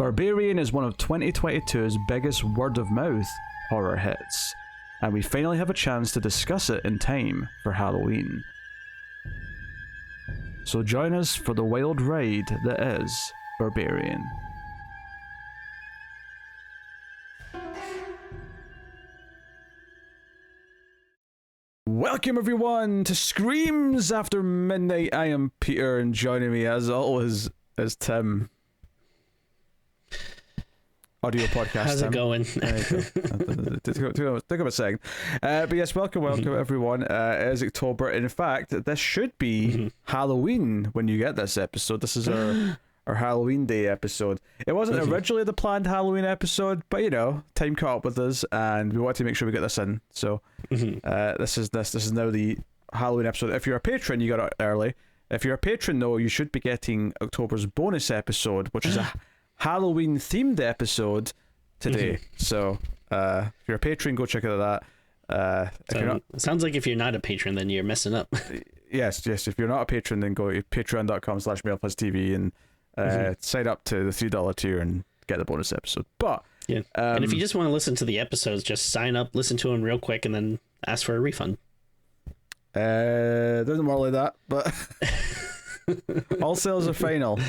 Barbarian is one of 2022's biggest word-of-mouth horror hits, and we finally have a chance to discuss it in time for Halloween. So join us for the wild ride that is Barbarian. Welcome everyone to Screams After Midnight. I am Peter, and joining me as always is Tim. Audio podcast. How's Tim. it going? Take up a second. But yes, welcome everyone. It is October. In fact, this should be Halloween when you get this episode. This is our Halloween Day episode. It wasn't originally the planned Halloween episode, but you know, time caught up with us, and we wanted to make sure we get this in. So this is now the Halloween episode. If you're a patron, you got it early. If you're a patron, though, you should be getting October's bonus episode, which is a Halloween themed episode today. So if you're a patron, go check out that. Sounds like if you're not a patron, then you're messing up. Yes. If you're not a patron, then go to patreon.com/MailPlusTV and sign up to the $3 tier and get the bonus episode. But yeah, and if you just want to listen to the episodes, just sign up, listen to them real quick, and then ask for a refund. Doesn't work like that, but all sales are final.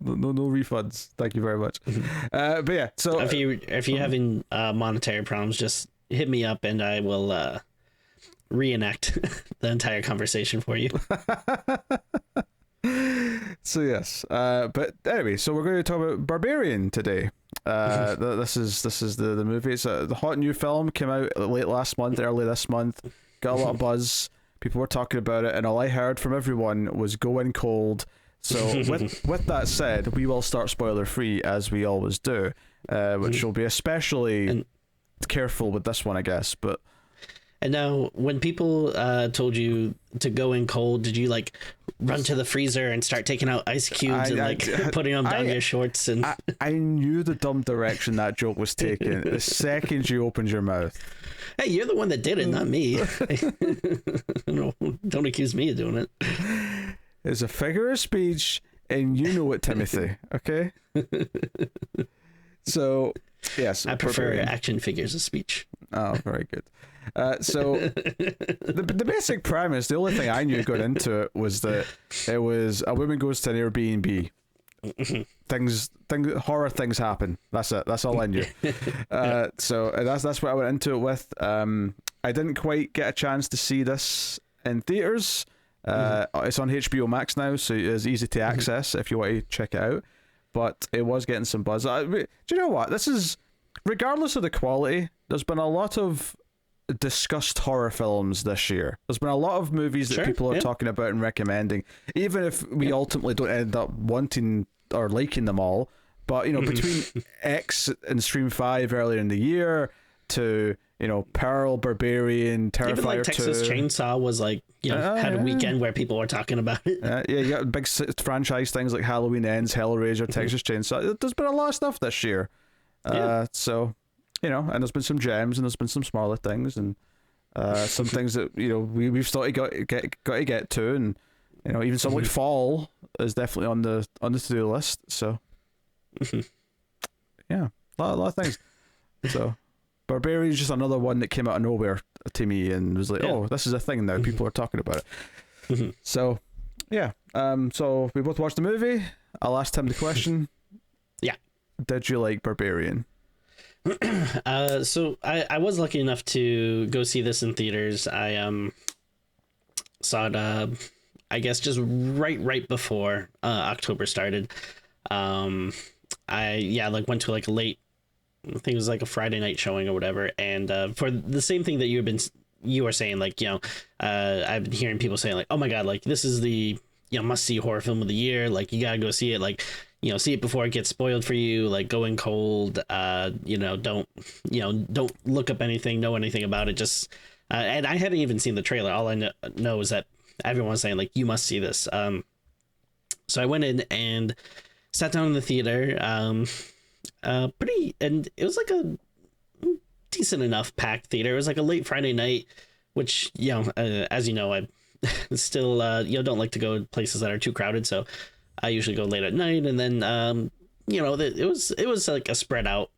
No refunds. Thank you very much. But yeah, so if you're having monetary problems, just hit me up and I will reenact the entire conversation for you. So yes, but anyway, so we're going to talk about Barbarian today. This is the movie. It's the hot new film, came out late last month, early this month, got a lot of buzz. People were talking about it, and all I heard from everyone was go in cold. So with that said, we will start spoiler free as we always do, which will be especially careful with this one, I guess. But and now, when people told you to go in cold, did you like run to the freezer and start taking out ice cubes and putting them down your shorts? And I knew the dumb direction that joke was taken the second you opened your mouth. Hey, you're the one that did it, not me. Don't accuse me of doing it. It's a figure of speech, and you know it, Timothy. Okay. So yes, I prefer action figures of speech. Oh, very good. So the basic premise, the only thing I knew going into it was that it was a woman goes to an Airbnb. Horror things happen. That's it. That's all I knew. So that's what I went into it with. I didn't quite get a chance to see this in theaters. It's on HBO Max now, so it's easy to access if you want to check it out. But it was getting some buzz. Do you know what? This is, regardless of the quality, there's been a lot of discussed horror films this year. There's been a lot of movies that people are talking about and recommending, even if we ultimately don't end up wanting or liking them all. But you know, between X and Scream 5 earlier in the year to, you know, Pearl, Barbarian, Terrifier 2. Even like Texas Chainsaw was like, you know, had a weekend where people were talking about it. Yeah, you got big franchise things like Halloween Ends, Hellraiser, Texas Chainsaw. There's been a lot of stuff this year. So, you know, and there's been some gems and there's been some smaller things and some things that, you know, we've still got to get to, and you know, even something like Fall is definitely on the to-do list. So yeah, a lot of things. So Barbarian is just another one that came out of nowhere to me and was like, oh, this is a thing now. People are talking about it. So yeah, so we both watched the movie. I'll ask Tim the question. Yeah. Did you like Barbarian? So I was lucky enough to go see this in theaters. I saw it I guess just right before October started. I went to like a late, I think it was like a Friday night showing or whatever, and for the same thing that you were saying, like, you know, I've been hearing people saying like, oh my god, like this is the, you know, must see horror film of the year, like you gotta go see it, like, you know, see it before it gets spoiled for you, like go in cold, you know, don't look up anything, know anything about it, just and I hadn't even seen the trailer. All I know is that everyone's saying like, you must see this. So I went in and sat down in the theater, and it was like a decent enough packed theater. It was like a late Friday night, which, you know, as you know, I still, you know, don't like to go places that are too crowded. So I usually go late at night, and then it was like a spread out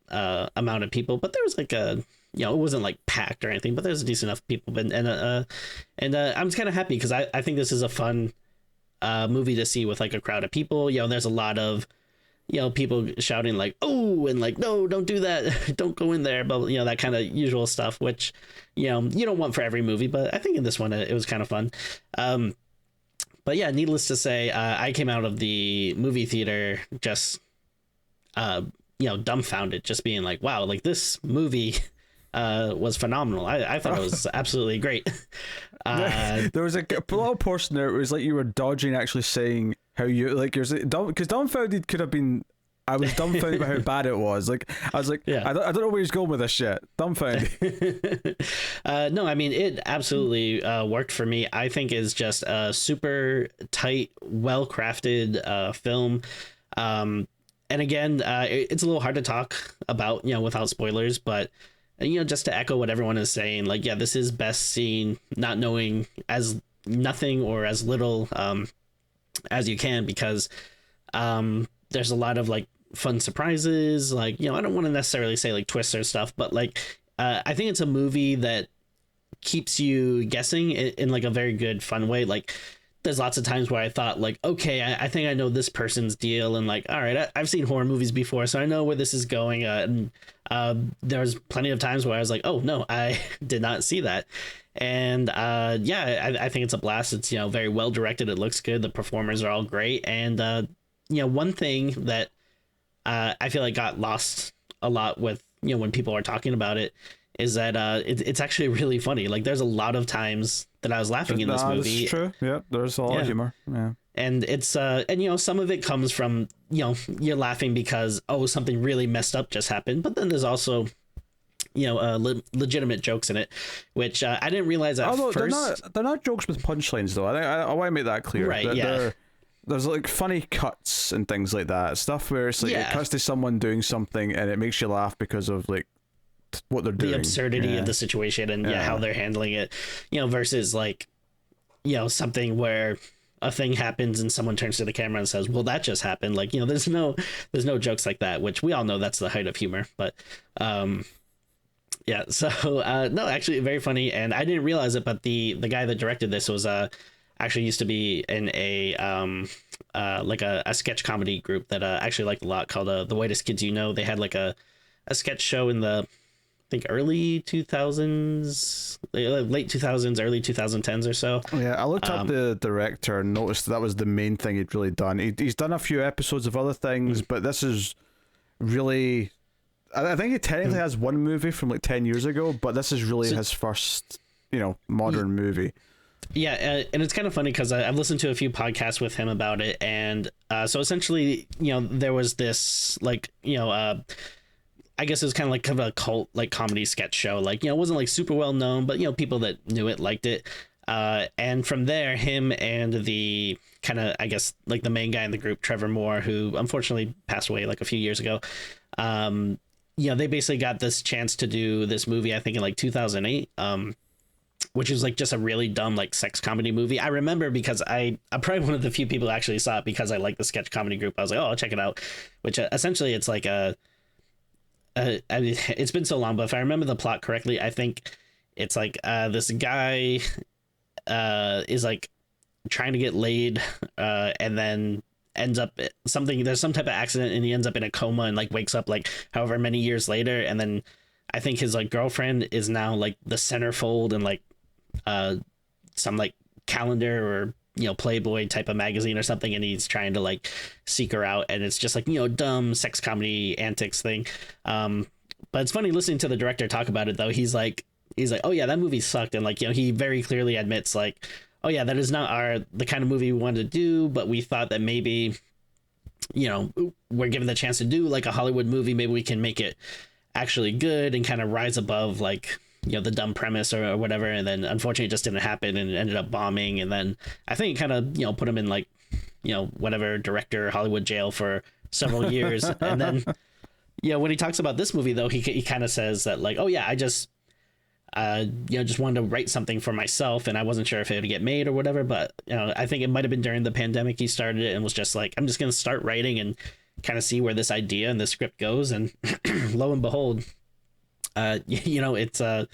amount of people, but there was like a it wasn't like packed or anything, but there's a decent enough people. And I'm kind of happy because I think this is a fun movie to see with like a crowd of people. There's a lot of people shouting like, oh, and like, no, don't do that, don't go in there, but that kind of usual stuff, which you don't want for every movie, but I think in this one it was kind of fun. But yeah, needless to say, I came out of the movie theater just dumbfounded, just being like, wow, like this movie was phenomenal. I thought it was absolutely great. There was a little portion there. It was like you were dodging actually saying how you like yours, because dumbfounded could have been. I was dumbfounded by how bad it was. Like I was like, yeah. I don't know where he's going with this shit. Dumbfounded. No, I mean it absolutely worked for me. I think it's just a super tight, well crafted film. And again, it's a little hard to talk about without spoilers, but just to echo what everyone is saying, like, yeah, this is best seen not knowing as nothing or as little as you can, because there's a lot of like fun surprises. Like, I don't want to necessarily say like twists or stuff, but like I think it's a movie that keeps you guessing in like a very good, fun way. Like, there's lots of times where I thought like, okay, I think I know this person's deal, and like, all right, I've seen horror movies before, so I know where this is going. And there was plenty of times where I was like, oh no, I did not see that. And I think it's a blast. It's very well directed. It looks good. The performers are all great. And one thing that I feel like got lost a lot with when people are talking about it is that it's actually really funny. Like, there's a lot of times that I was laughing in this movie. That's true. Yeah, there's a lot of humor. Yeah, and it's and some of it comes from you're laughing because something really messed up just happened, but then there's also legitimate jokes in it, which I didn't realize at first. They're not jokes with punchlines though. I want to make that clear. Right. Yeah. There's like funny cuts and things like that. Stuff where it's like it cuts to someone doing something and it makes you laugh because of like what they're doing, the absurdity of the situation, and how they're handling it, versus like something where a thing happens and someone turns to the camera and says, well, that just happened. Like, there's no jokes like that, which we all know that's the height of humor. But yeah, so no, actually very funny. And I didn't realize it, but the guy that directed this was actually used to be in a like a sketch comedy group that I actually liked a lot, called The Whitest Kids You Know. They had like a sketch show in the I think early 2000s, late 2000s, early 2010s or so. Yeah, I looked up the director and noticed that was the main thing he'd really done. He's done a few episodes of other things, but this is really... I think he technically has one movie from like 10 years ago, but this is really his first, modern movie. Yeah, and it's kind of funny because I've listened to a few podcasts with him about it, and so essentially, there was this like, I guess it was kind of a cult like comedy sketch show. Like, it wasn't like super well known, but people that knew it liked it. And from there, him and the kind of, I guess, like the main guy in the group, Trevor Moore, who unfortunately passed away like a few years ago. They basically got this chance to do this movie, I think in like 2008. Which is like just a really dumb like sex comedy movie. I remember because I'm probably one of the few people who actually saw it because I like the sketch comedy group. I was like, oh, I'll check it out. Which essentially it's like I mean, it's been so long, but if I remember the plot correctly, I think it's like this guy is like trying to get laid and then ends up there's some type of accident and he ends up in a coma and like wakes up like however many years later, and then I think his like girlfriend is now like the centerfold and like some like calendar or Playboy type of magazine or something, and he's trying to like seek her out, and it's just like dumb sex comedy antics thing. But it's funny listening to the director talk about it though. He's like, oh yeah, that movie sucked, and like he very clearly admits like, oh yeah, that is not the kind of movie we wanted to do, but we thought that maybe we're given the chance to do like a Hollywood movie, maybe we can make it actually good and kind of rise above like the dumb premise or whatever. And then unfortunately it just didn't happen and it ended up bombing, and then I think it kind of put him in like whatever director Hollywood jail for several years. And then when he talks about this movie though, he kind of says that like, oh yeah, just wanted to write something for myself, and I wasn't sure if it would get made or whatever. But I think it might have been during the pandemic he started it and was just like, I'm just gonna start writing and kind of see where this idea and the script goes. And lo and behold, it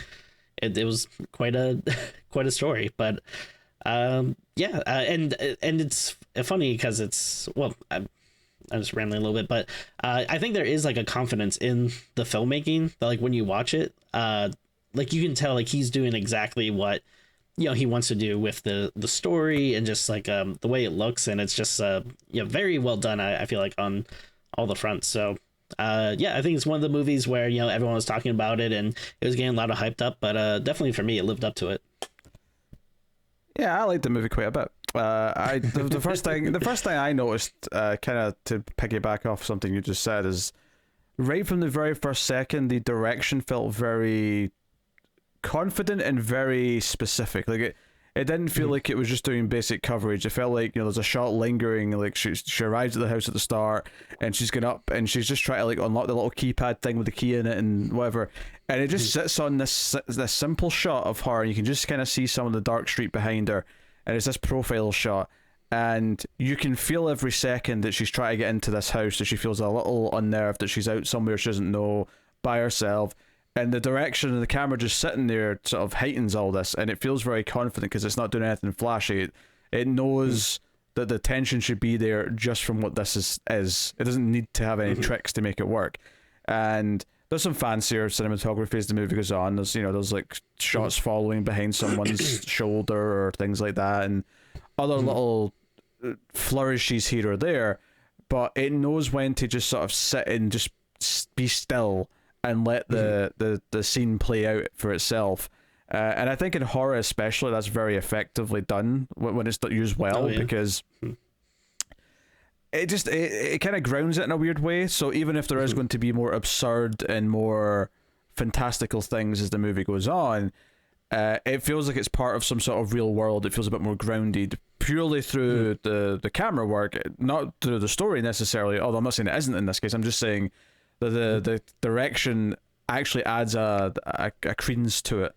was quite a story. But and it's funny because it's, well, I'm just rambling a little bit, but I think there is like a confidence in the filmmaking that, like, when you watch it, like you can tell like he's doing exactly what he wants to do with the story and just like the way it looks, and it's just very well done. I feel like on all the fronts. So I think it's one of the movies where everyone was talking about it and it was getting a lot of hyped up, but definitely for me it lived up to it. Yeah, I liked the movie quite a bit. The first thing I noticed, kind of to piggyback off something you just said, is right from the very first second, the direction felt very confident and very specific. Like it didn't feel like it was just doing basic coverage. It felt like there's a shot lingering. Like she arrives at the house at the start and she's going up and she's just trying to like unlock the little keypad thing with the key in it and whatever. And it just sits on this simple shot of her, and you can just kind of see some of the dark street behind her. And it's this profile shot, and you can feel every second that she's trying to get into this house, that she feels a little unnerved, that she's out somewhere she doesn't know by herself. And the direction of the camera just sitting there sort of heightens all this, and it feels very confident because it's not doing anything flashy. It knows that the tension should be there just from what this is. It doesn't need to have any tricks to make it work. And there's some fancier cinematography as the movie goes on. There's like shots following behind someone's shoulder or things like that, and other little flourishes here or there. But it knows when to just sort of sit and just be still and let the scene play out for itself. And I think in horror especially, that's very effectively done when it's used well, because it kind of grounds it in a weird way. So even if there is going to be more absurd and more fantastical things as the movie goes on, it feels like it's part of some sort of real world. It feels a bit more grounded purely through the camera work, not through the story necessarily, although I'm not saying it isn't in this case. I'm just saying that the direction actually adds a credence to it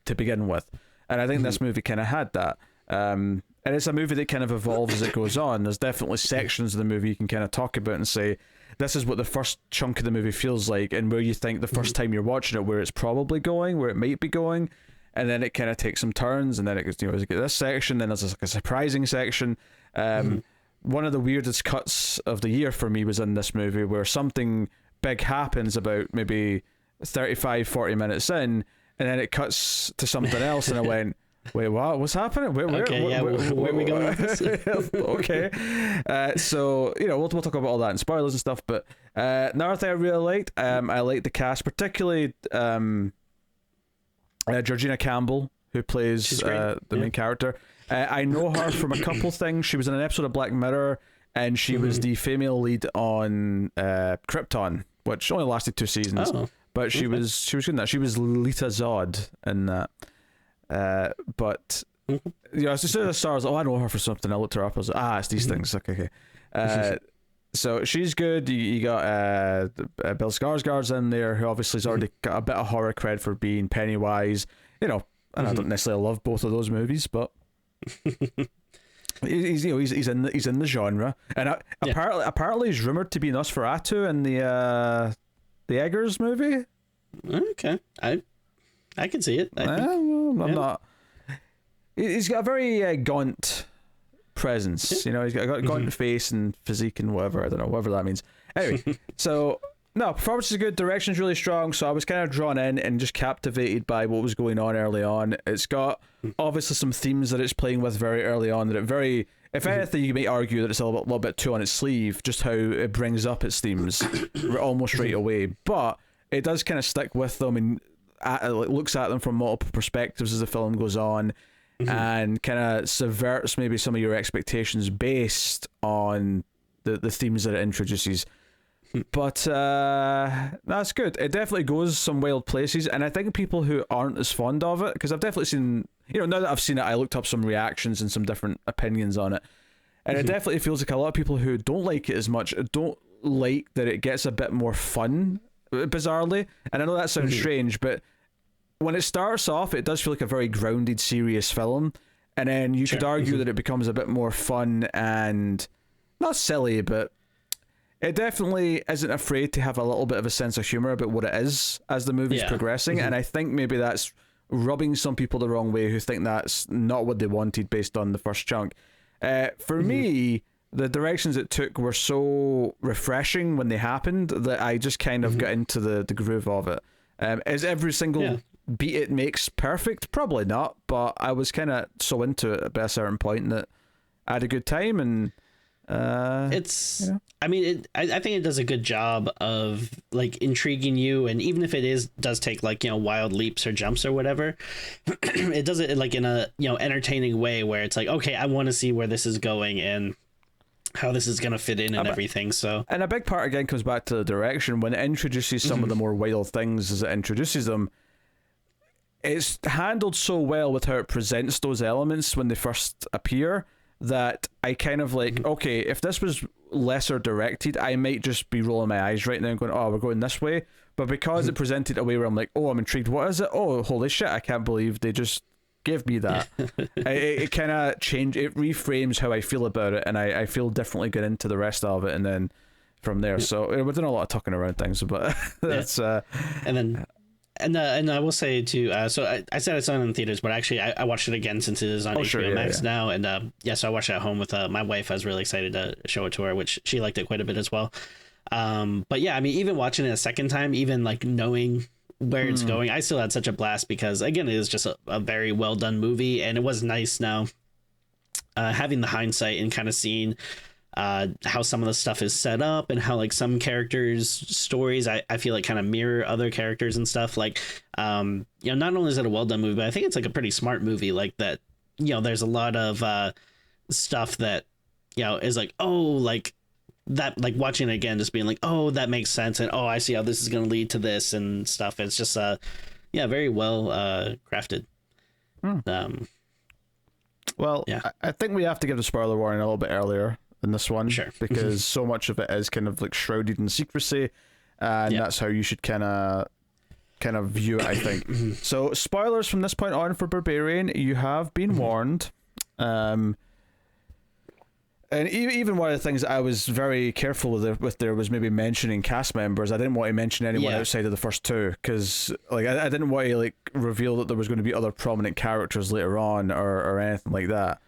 to begin with. And I think this movie kind of had that. And it's a movie that kind of evolves as it goes on. There's definitely sections of the movie you can kind of talk about and say, this is what the first chunk of the movie feels like, and where you think the first time you're watching it, where it's probably going, where it might be going, and then it kind of takes some turns, and then it goes, you get this section, then there's like a surprising section. One of the weirdest cuts of the year for me was in this movie, where something big happens about maybe 35-40 minutes in, and then it cuts to something else, and I went, wait, what? What's happening? Where are we going with this? Okay. So, we'll talk about all that and spoilers and stuff, but another thing I really liked, I liked the cast, particularly Georgina Campbell, who plays the main character. I know her from a couple things. She was in an episode of Black Mirror, and she was the female lead on Krypton, which only lasted 2 seasons. But she was good in that. She was Lita Zod in that. But as soon as I saw her, I was like, I know her for something. I looked her up. I was like, it's these things. Okay. So she's good. You got Bill Skarsgård's in there, who obviously has already got a bit of horror cred for being Pennywise. And I don't necessarily love both of those movies, but he's in the genre. And apparently he's rumored to be Nosferatu in the Eggers movie. Okay, I can see it. I'm not. He's got a very gaunt presence. He's got a gaunt face and physique and whatever. I don't know, whatever that means. Anyway, so no, performance is good. Direction's really strong. So I was kind of drawn in and just captivated by what was going on early on. It's got obviously some themes that it's playing with very early on. If anything, you may argue that it's a little bit too on its sleeve, just how it brings up its themes almost right away. But it does kind of stick with them and looks at them from multiple perspectives as the film goes on, and kind of subverts maybe some of your expectations based on the themes that it introduces. But that's good. It definitely goes some wild places, and I think people who aren't as fond of it, because I've definitely seen, now that I've seen it, I looked up some reactions and some different opinions on it, and it definitely feels like a lot of people who don't like it as much don't like that it gets a bit more fun, bizarrely. And I know that sounds strange, but when it starts off, it does feel like a very grounded, serious film, and then you could argue that it becomes a bit more fun and not silly, but it definitely isn't afraid to have a little bit of a sense of humor about what it is as the movie's progressing. And I think maybe that's rubbing some people the wrong way who think that's not what they wanted based on the first chunk. For me, the directions it took were so refreshing when they happened that I just kind of got into the groove of it. Is every single beat it makes perfect? Probably not, but I was kind of so into it at a certain point that I had a good time. And it's I mean, I think it does a good job of like intriguing you, and even if it does take like, you know, wild leaps or jumps or whatever, it does it like in a, you know, entertaining way where it's like, okay, I want to see where this is going and how this is going to fit in and everything. So, and a big part again comes back to the direction. When it introduces some of the more wild things as it introduces them, it's handled so well with how it presents those elements when they first appear that I kind of like, okay, if this was lesser directed, I might just be rolling my eyes right now and going, oh, we're going this way. But because it presented a way where I'm like, oh, I'm intrigued, what is it? Oh, holy shit, I can't believe they just gave me that. it kind of it reframes how I feel about it, and I feel differently going into the rest of it, and then from there. So we're doing a lot of talking around things, but that's and I will say too, so I said I saw it in theaters, but actually I watched it again since it is on HBO Max now, and so I watched it at home with my wife. I was really excited to show it to her, which she liked it quite a bit as well. But yeah, I mean, even watching it a second time, even like knowing where it's going, I still had such a blast because again, it is just a very well done movie, and it was nice now having the hindsight and kind of seeing how some of the stuff is set up and how like some characters' stories I feel like kind of mirror other characters and stuff. Like you know, not only is it a well done movie, but I think it's like a pretty smart movie. Like that, you know, there's a lot of stuff that, you know, is like, oh, like that, like watching it again, just being like, oh, that makes sense, and oh, I see how this is going to lead to this and stuff. It's just very well crafted. Well, I think we have to give the spoiler warning a little bit earlier in this one, because so much of it is kind of like shrouded in secrecy, and that's how you should kind of view it, I think. So spoilers from this point on for Barbarian, you have been warned. And even one of the things I was very careful with there was maybe mentioning cast members. I didn't want to mention anyone outside of the first two, because like I didn't want to like reveal that there was going to be other prominent characters later on or anything like that.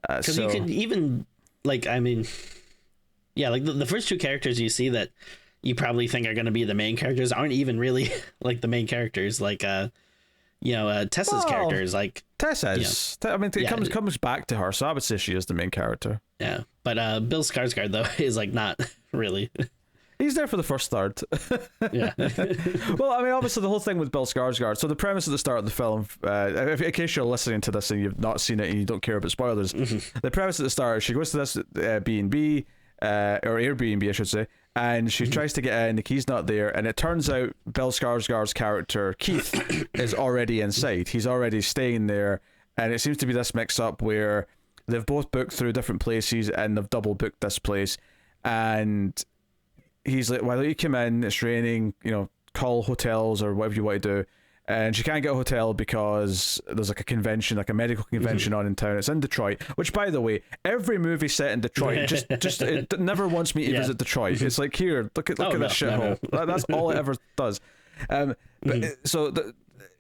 Because you could even like, I mean, like the first two characters you see that you probably think are going to be the main characters aren't even really like the main characters. Like Tessa's characters, like Tessa's. I mean, it comes back to her, so I would say she is the main character. Yeah, but Bill Skarsgård though is like not really. He's there for the first third. Yeah. Well, I mean, obviously the whole thing with Bill Skarsgård. So the premise at the start of the film, in case you're listening to this and you've not seen it and you don't care about spoilers, the premise at the start is she goes to this B&B, or Airbnb, I should say, and she tries to get in, the key's not there, and it turns out Bill Skarsgård's character, Keith, is already inside. He's already staying there, and it seems to be this mix-up where they've both booked through different places and they've double booked this place, and he's like, why don't you come in, it's raining, you know, call hotels or whatever you want to do. And she can't get a hotel because there's like a convention, like a medical convention on in town. It's in Detroit, which, by the way, every movie set in Detroit just it never wants me to visit Detroit. It's like, here, look at this shithole. No. That's all it ever does. So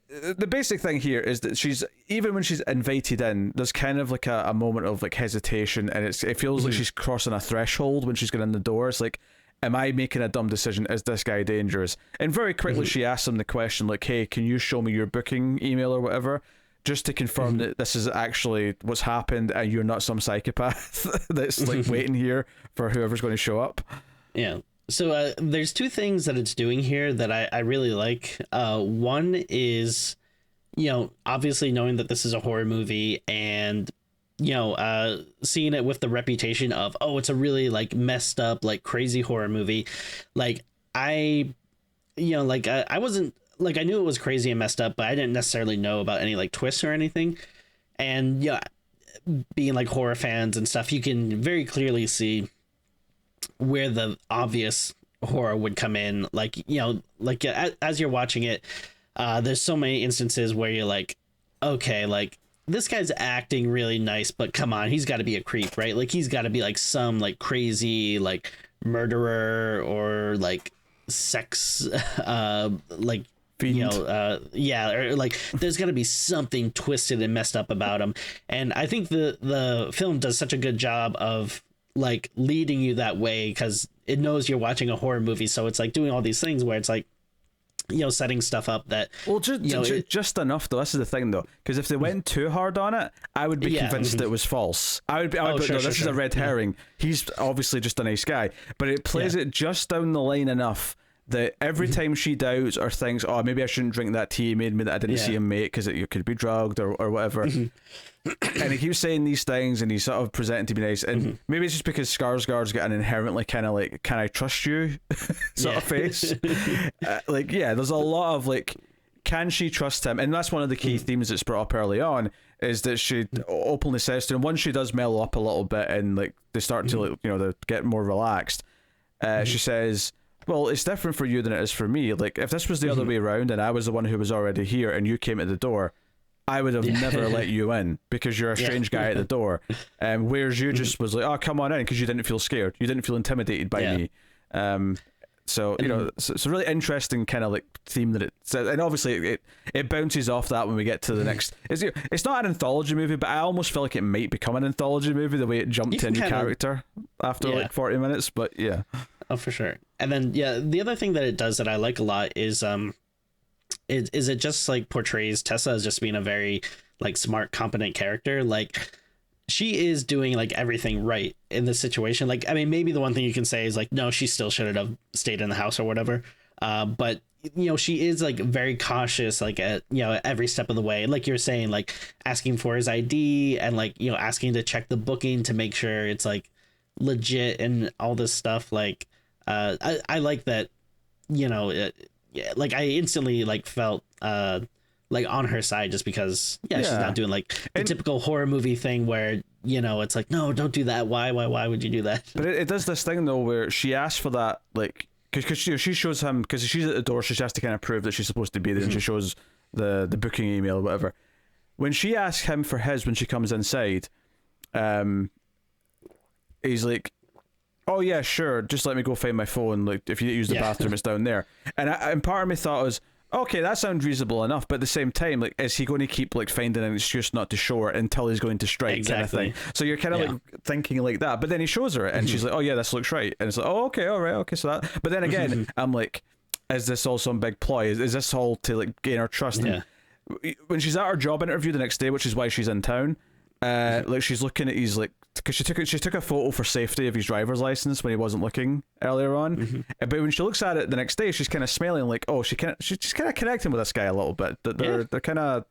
the basic thing here is that she's, even when she's invited in, there's kind of like a moment of like hesitation, and it feels like she's crossing a threshold when she's going in the door. It's like, am I making a dumb decision? Is this guy dangerous? And very quickly she asks him the question like, hey, can you show me your booking email or whatever, just to confirm that this is actually what's happened and you're not some psychopath that's like waiting here for whoever's going to show up. Yeah. So there's two things that it's doing here that I really like. One is, you know, obviously knowing that this is a horror movie and, you know, seeing it with the reputation of, oh, it's a really like messed up, like crazy horror movie. Like I wasn't like, I knew it was crazy and messed up, but I didn't necessarily know about any like twists or anything. And yeah, being like horror fans and stuff, you can very clearly see where the obvious horror would come in. Like, you know, like as you're watching it, there's so many instances where you're like, okay, like this guy's acting really nice, but come on, he's got to be a creep, right? Like he's got to be like some like crazy like murderer or like sex like Fiend. you know yeah, or like there's got to be something twisted and messed up about him. And I think the film does such a good job of like leading you that way because it knows you're watching a horror movie, so it's like doing all these things where it's like, you know, setting stuff up that, well, just enough though. This is the thing though, because if they went too hard on it, I would be convinced it was false. I would be no, this is a red herring. He's obviously just a nice guy, but it plays it just down the line enough that every time she doubts or thinks, oh, maybe I shouldn't drink that tea he made me that I didn't see him make because it could be drugged or whatever. And he keeps saying these things and he's sort of presenting to be nice, and maybe it's just because Skarsgård's got an inherently kind of like, can I trust you sort of face. Like, yeah, there's a lot of like, can she trust him? And that's one of the key themes that's brought up early on, is that she openly says to him, once she does mellow up a little bit and like they start to like, you know, they get more relaxed, she says, well, it's different for you than it is for me. Like if this was the other way around and I was the one who was already here and you came at the door, I would have never let you in because you're a strange guy at the door. Whereas you just was like, oh, come on in, because you didn't feel scared. You didn't feel intimidated by me. So, you know, it's a really interesting kind of like theme that and obviously it bounces off that when we get to the next. It's not an anthology movie, but I almost feel like it might become an anthology movie the way it jumped to a new character after like 40 minutes. But yeah. Oh, for sure. And then, the other thing that it does that I like a lot is it just like portrays Tessa as just being a very like smart, competent character. Like she is doing like everything right in this situation. Like, I mean, maybe the one thing you can say is like, no, she still should have stayed in the house or whatever. But you know, she is like very cautious, like at, you know, at every step of the way. Like you're saying, like asking for his ID and like, you know, asking to check the booking to make sure it's like legit and all this stuff. Like, I like that, you know, like I instantly like felt like on her side just because she's not doing like the typical horror movie thing where, you know, it's like, no, don't do that. Why would you do that? But it does this thing though where she asks for that, like, because she shows him, because she's at the door, she has to kind of prove that she's supposed to be there, and she shows the booking email or whatever. When she asks him for his, when she comes inside, he's like, oh yeah, sure, just let me go find my phone. Like, if you use the bathroom, it's down there. And part of me thought was, okay, that sounds reasonable enough, but at the same time, like, is he going to keep like finding an excuse not to show her until he's going to strike? Kind of thing. So you're kind of like thinking like that, but then he shows her it and she's like, oh yeah, this looks right, and it's like, oh okay, all right, okay, so that. But then again, I'm like, is this all some big ploy? Is this all to like gain her trust? And when she's at her job interview the next day, which is why she's in town, like she's looking at his like, because she took a photo for safety of his driver's license when he wasn't looking earlier on, but when she looks at it the next day, she's kind of smiling like, oh, she's kind of connecting with this guy a little bit. They're kind of,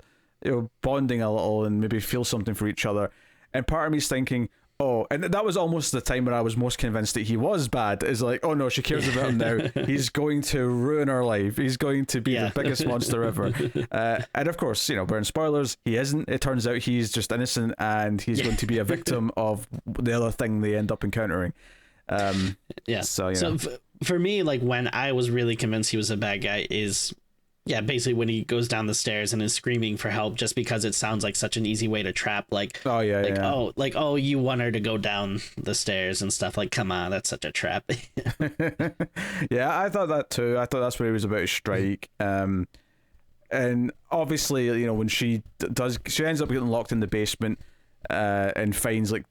you know, bonding a little and maybe feel something for each other. And part of me's thinking, oh, and that was almost the time when I was most convinced that he was bad. Is like, oh no, she cares about him now. He's going to ruin her life. He's going to be the biggest monster ever. And of course, you know, we're in spoilers. He isn't. It turns out he's just innocent, and he's going to be a victim of the other thing they end up encountering. So for me, like when I was really convinced he was a bad guy is, basically when he goes down the stairs and is screaming for help just because it sounds like such an easy way to trap, like, oh, you want her to go down the stairs and stuff. Like, come on, that's such a trap. Yeah, I thought that too. I thought that's what he was about to strike. And obviously, you know, when she ends up getting locked in the basement and finds like,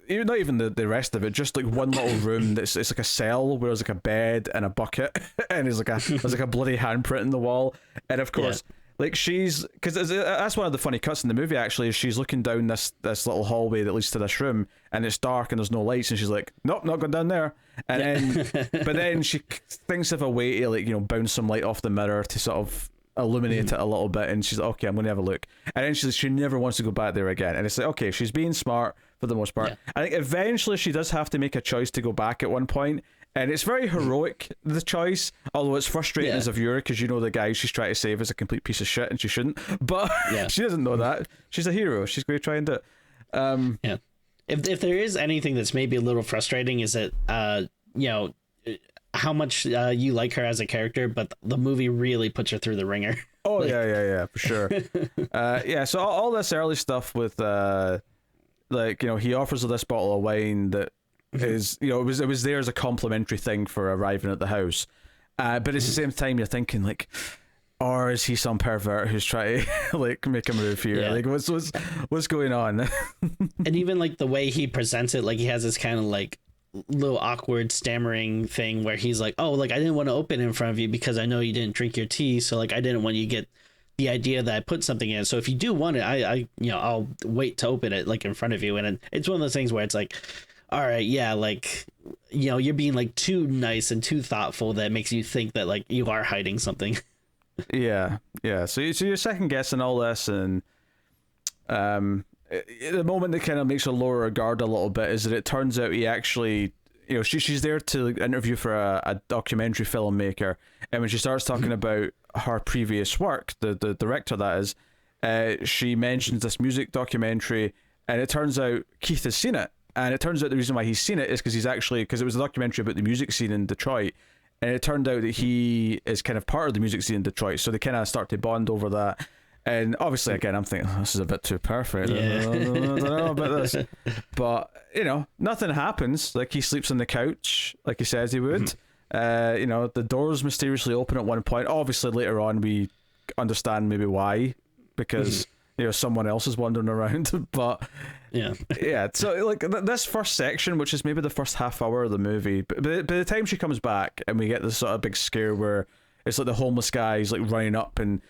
not even the rest of it, just like one little room it's like a cell where there's like a bed and a bucket and there's like a bloody handprint in the wall. And of course, like she's, because that's one of the funny cuts in the movie actually, is she's looking down this little hallway that leads to this room and it's dark and there's no lights, and she's like, nope, not going down there. And then but then she thinks of a way to, like, you know, bounce some light off the mirror to sort of illuminate it a little bit, and she's like, okay, I'm gonna have a look. And then she never wants to go back there again, and it's like, okay, she's being smart for the most part. I think eventually she does have to make a choice to go back at one point, and it's very heroic, the choice, although it's frustrating as a viewer, because you know the guy she's trying to save is a complete piece of shit and she shouldn't, but she doesn't know that. She's a hero, she's going to try and do it. If there is anything that's maybe a little frustrating, is that you know, how much you like her as a character, but the movie really puts her through the ringer. Oh, like... yeah, for sure. Yeah, so all this early stuff with, like, you know, he offers her this bottle of wine that is, you know, it was there as a complimentary thing for arriving at the house. But at the same time, you're thinking, like, or is he some pervert who's trying to, like, make a move here? Yeah. Like, what's going on? And even, like, the way he presents it, like, he has this kind of, like, little awkward stammering thing where he's like, oh, like, I didn't want to open in front of you because I know you didn't drink your tea, so, like, I didn't want you to get the idea that I put something in. So if you do want it, I you know, I'll wait to open it, like, in front of you. And it's one of those things where it's like, all right, yeah, like, you know, you're being, like, too nice and too thoughtful that makes you think that, like, you are hiding something. Yeah. So you're second guessing all this, and the moment that kind of makes her lower her guard a little bit is that it turns out he actually, you know, she's there to interview for a documentary filmmaker, and when she starts talking about her previous work, the director that is, she mentions this music documentary, and it turns out Keith has seen it, and it turns out the reason why he's seen it is because it was a documentary about the music scene in Detroit, and it turned out that he is kind of part of the music scene in Detroit, so they kind of start to bond over that. And obviously, again, I'm thinking, oh, this is a bit too perfect. Yeah. I don't know about this. But, you know, nothing happens. Like, he sleeps on the couch, like he says he would. You know, the doors mysteriously open at one point. Obviously, later on, we understand maybe why. Because, you know, someone else is wandering around. But, yeah. So, like, this first section, which is maybe the first half hour of the movie, but by the time she comes back and we get this sort of big scare where it's like the homeless guy is, like, running up, and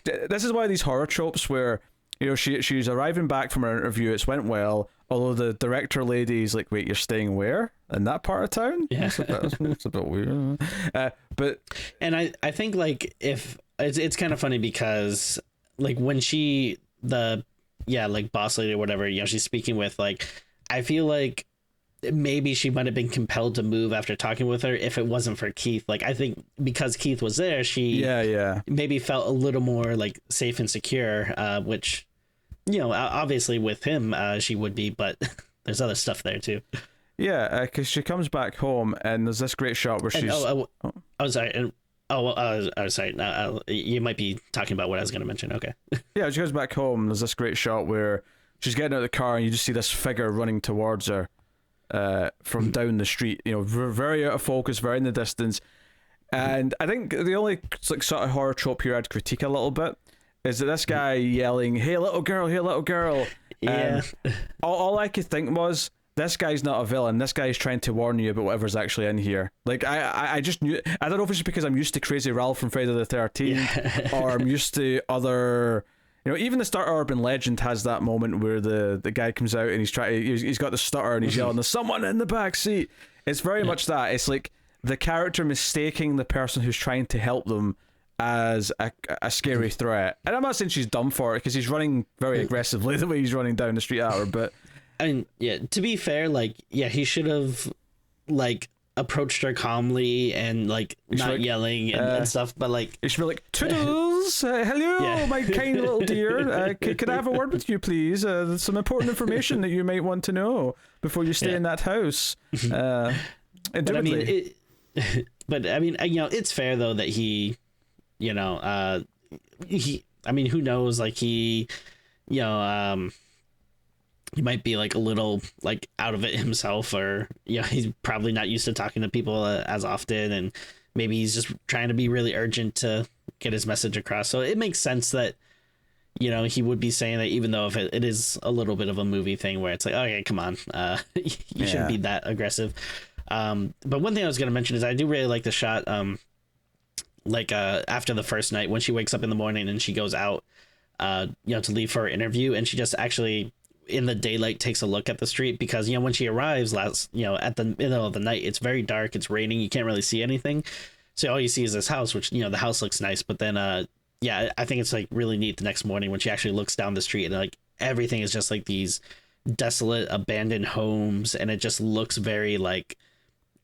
this is why these horror tropes where, you know, she's arriving back from her interview, it's went well, although the director lady's like, wait, you're staying where? In that part of town? Yeah. It's a bit weird. But I think, like, if it's kind of funny because, like, when like, boss lady or whatever, you know, she's speaking with, like, I feel like maybe she might have been compelled to move after talking with her if it wasn't for Keith. Like, I think because Keith was there, she maybe felt a little more, like, safe and secure, which, you know, obviously with him, she would be, but there's other stuff there too. Yeah, because she comes back home and there's this great shot where she's... sorry. Sorry. You might be talking about what I was going to mention. Okay. Yeah, she goes back home. There's this great shot where she's getting out of the car and you just see this figure running towards her from down the street. You know, very out of focus, very in the distance. And I think the only, like, sort of horror trope here I'd critique a little bit is that this guy yelling, "Hey, little girl! Hey, little girl!" Yeah. All I could think was, this guy's not a villain. This guy's trying to warn you about whatever's actually in here. Like, I just knew. I don't know if it's just because I'm used to Crazy Ralph from Friday the 13th, or I'm used to other. You know, even the start of Urban Legend has that moment where the guy comes out and he's got the stutter and he's yelling, "There's someone in the back seat." It's very much that. It's like the character mistaking the person who's trying to help them as a scary threat. And I'm not saying she's dumb for it because he's running very aggressively the way he's running down the street at her, but. And yeah, to be fair, like, yeah, he should have, like, approached her calmly and, like, not like, yelling and stuff, but, like, he should be like, "Toodles, hello, my kind little dear, could I have a word with you, please? There's some important information that you might want to know before you stay in that house." But I mean, you know, it's fair though that he, you know, I mean, who knows, like, he, you know, he might be, like, a little, like, out of it himself, or, you know, he's probably not used to talking to people as often, and maybe he's just trying to be really urgent to get his message across. So it makes sense that, you know, he would be saying that, even though if it is a little bit of a movie thing where it's like, okay, come on, you shouldn't be that aggressive. But one thing I was going to mention is I do really like the shot, like, after the first night when she wakes up in the morning and she goes out, you know, to leave for her interview, and she just actually, in the daylight, takes a look at the street, because, you know, when she arrives you know, at the middle of the night, it's very dark, it's raining, you can't really see anything, so all you see is this house, which, you know, the house looks nice, but then yeah, I think it's, like, really neat the next morning when she actually looks down the street and, like, everything is just, like, these desolate abandoned homes, and it just looks very, like,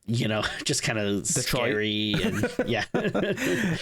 you know, just kind of scary. And yeah.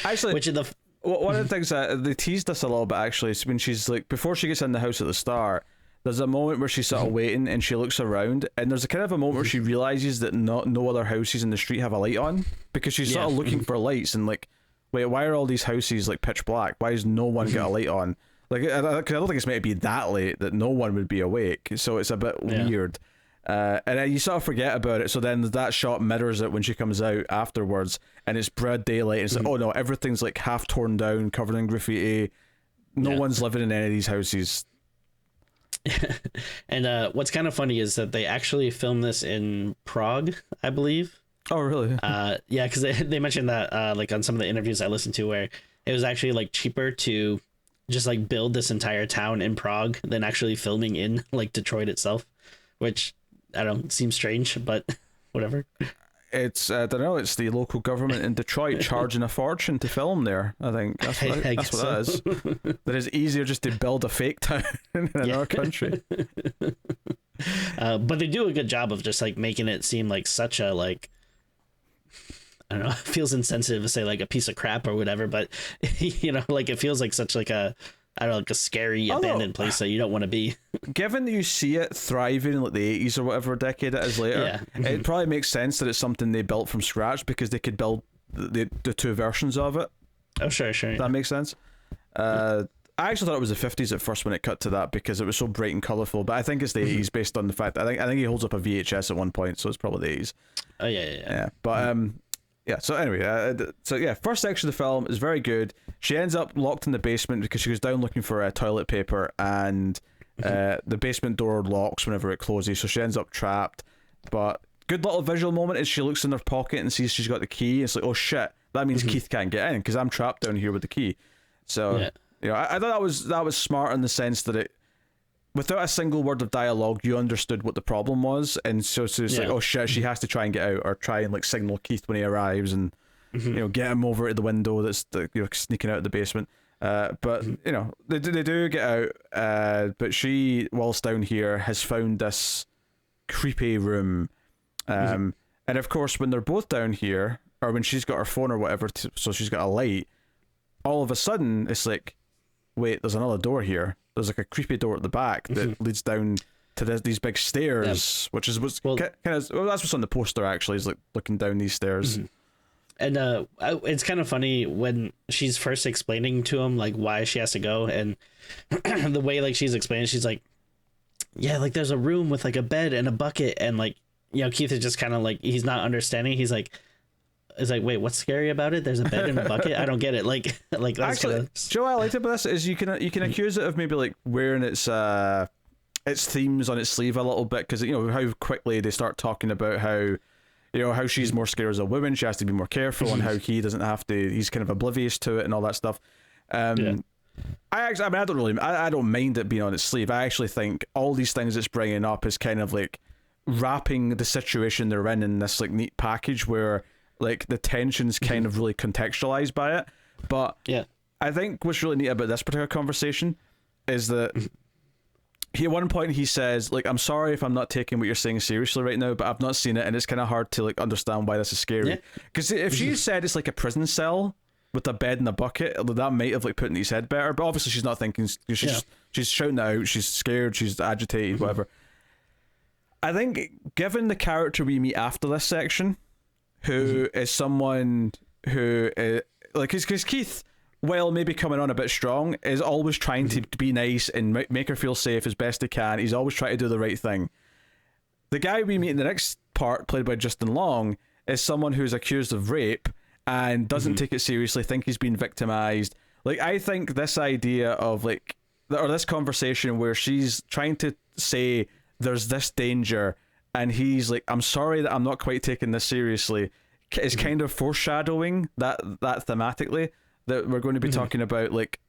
Actually, which is one of the things that they teased us a little bit, actually, is when she's, like, before she gets in the house at the start, there's a moment where she's sort of waiting and she looks around, and there's a kind of a moment where she realizes that no other houses in the street have a light on, because she's sort of looking for lights and like, wait, why are all these houses like pitch black? Why is no one got a light on? Like, I don't think it's meant to be that late that no one would be awake, so it's a bit weird. And then you sort of forget about it, so then that shot mirrors it when she comes out afterwards, and it's broad daylight, and it's like, oh no, everything's like half torn down, covered in graffiti. No one's living in any of these houses. And what's kind of funny is that they actually filmed this in Prague, I believe. Oh, really? Yeah, because they mentioned that like on some of the interviews I listened to, where it was actually like cheaper to just like build this entire town in Prague than actually filming in like Detroit itself, which I don't know, seems strange, but whatever. It's I don't know, it's the local government in Detroit charging a fortune to film there. I think that's what that is. That is easier just to build a fake town in another country. But they do a good job of just like making it seem like such a like, I don't know, it feels insensitive to say like a piece of crap or whatever, but you know, like it feels like such like a, I don't know, like a scary abandoned place that you don't want to be. Given that you see it thriving in like the 80s or whatever decade it is later, it probably makes sense that it's something they built from scratch, because they could build the two versions of it. Oh, sure. That makes sense. I actually thought it was the 50s at first when it cut to that, because it was so bright and colourful, but I think it's the 80s based on the fact that I think he holds up a VHS at one point, so it's probably the 80s. Oh, yeah. But yeah, so anyway, first section of the film is very good. She ends up locked in the basement because she goes down looking for toilet paper, and the basement door locks whenever it closes, so she ends up trapped. But good little visual moment is she looks in her pocket and sees she's got the key. It's like, oh shit, that means Keith can't get in because I'm trapped down here with the key. So you know, I thought that was smart in the sense that it, without a single word of dialogue, you understood what the problem was, and so it's like, oh shit, she has to try and get out, or try and like signal Keith when he arrives, and you know, get him over to the window that's sneaking out of the basement. But you know, they do get out. But she, whilst down here, has found this creepy room, and of course, when they're both down here, or when she's got her phone or whatever, so she's got a light. All of a sudden, it's like, wait, there's another door here. There's like a creepy door at the back that leads down to these big stairs, which is that's what's on the poster actually, is like looking down these stairs. And it's kind of funny when she's first explaining to him like why she has to go, and the way like she's explaining, she's like, yeah, like there's a room with like a bed and a bucket, and like, you know, Keith is just kind of like, he's not understanding. He's like, wait, what's scary about it? There's a bed and a bucket. I don't get it. Like that's actually, Joe, I liked about this is you can accuse it of maybe like wearing its themes on its sleeve a little bit, because you know how quickly they start talking about how, you know, how she's more scared as a woman, she has to be more careful, and how he doesn't have to, he's kind of oblivious to it and all that stuff. I don't mind it being on its sleeve. I actually think all these things it's bringing up is kind of like wrapping the situation they're in this like neat package where like the tension's kind of really contextualized by it. But I think what's really neat about this particular conversation is that at one point he says, like, I'm sorry if I'm not taking what you're saying seriously right now, but I've not seen it, and it's kind of hard to like understand why this is scary. Because if she said it's like a prison cell with a bed and a bucket, that might have like put in his head better. But obviously she's not thinking. She's shouting out. She's scared. She's agitated. Whatever. I think given the character we meet after this section, who is someone who like, because Keith, while maybe coming on a bit strong, is always trying to be nice and make her feel safe as best he can. He's always trying to do the right thing. The guy we meet in the next part, played by Justin Long, is someone who's accused of rape and doesn't take it seriously, think he's been victimized. Like, I think this idea of like, or this conversation where she's trying to say there's this danger, and he's like, I'm sorry that I'm not quite taking this seriously, is kind of foreshadowing that thematically, that we're going to be talking about like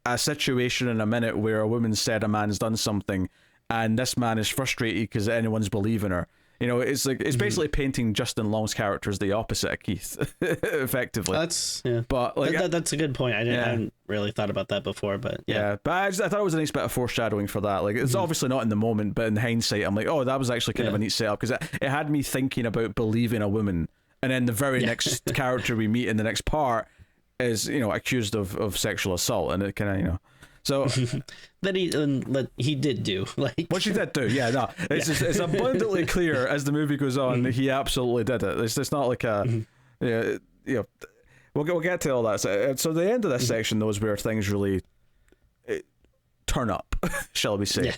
a situation in a minute where a woman said a man's done something, and this man is frustrated because anyone's believing her. You know, it's like, it's basically painting Justin Long's character as the opposite of Keith, effectively. But like, that's a good point. I hadn't really thought about that before, but but I thought it was a nice bit of foreshadowing for that. Like, it's obviously not in the moment, but in hindsight, I'm like, oh, that was actually kind of a neat setup, because it had me thinking about believing a woman, and then the very next character we meet in the next part is, you know, accused of sexual assault, and it kind of, you know. So that he did do, like what she did do, yeah, no, it's abundantly clear as the movie goes on that he absolutely did it. It's not like a, yeah, you know, we'll get to all that. So the end of this section though is where things really turn up, shall we say?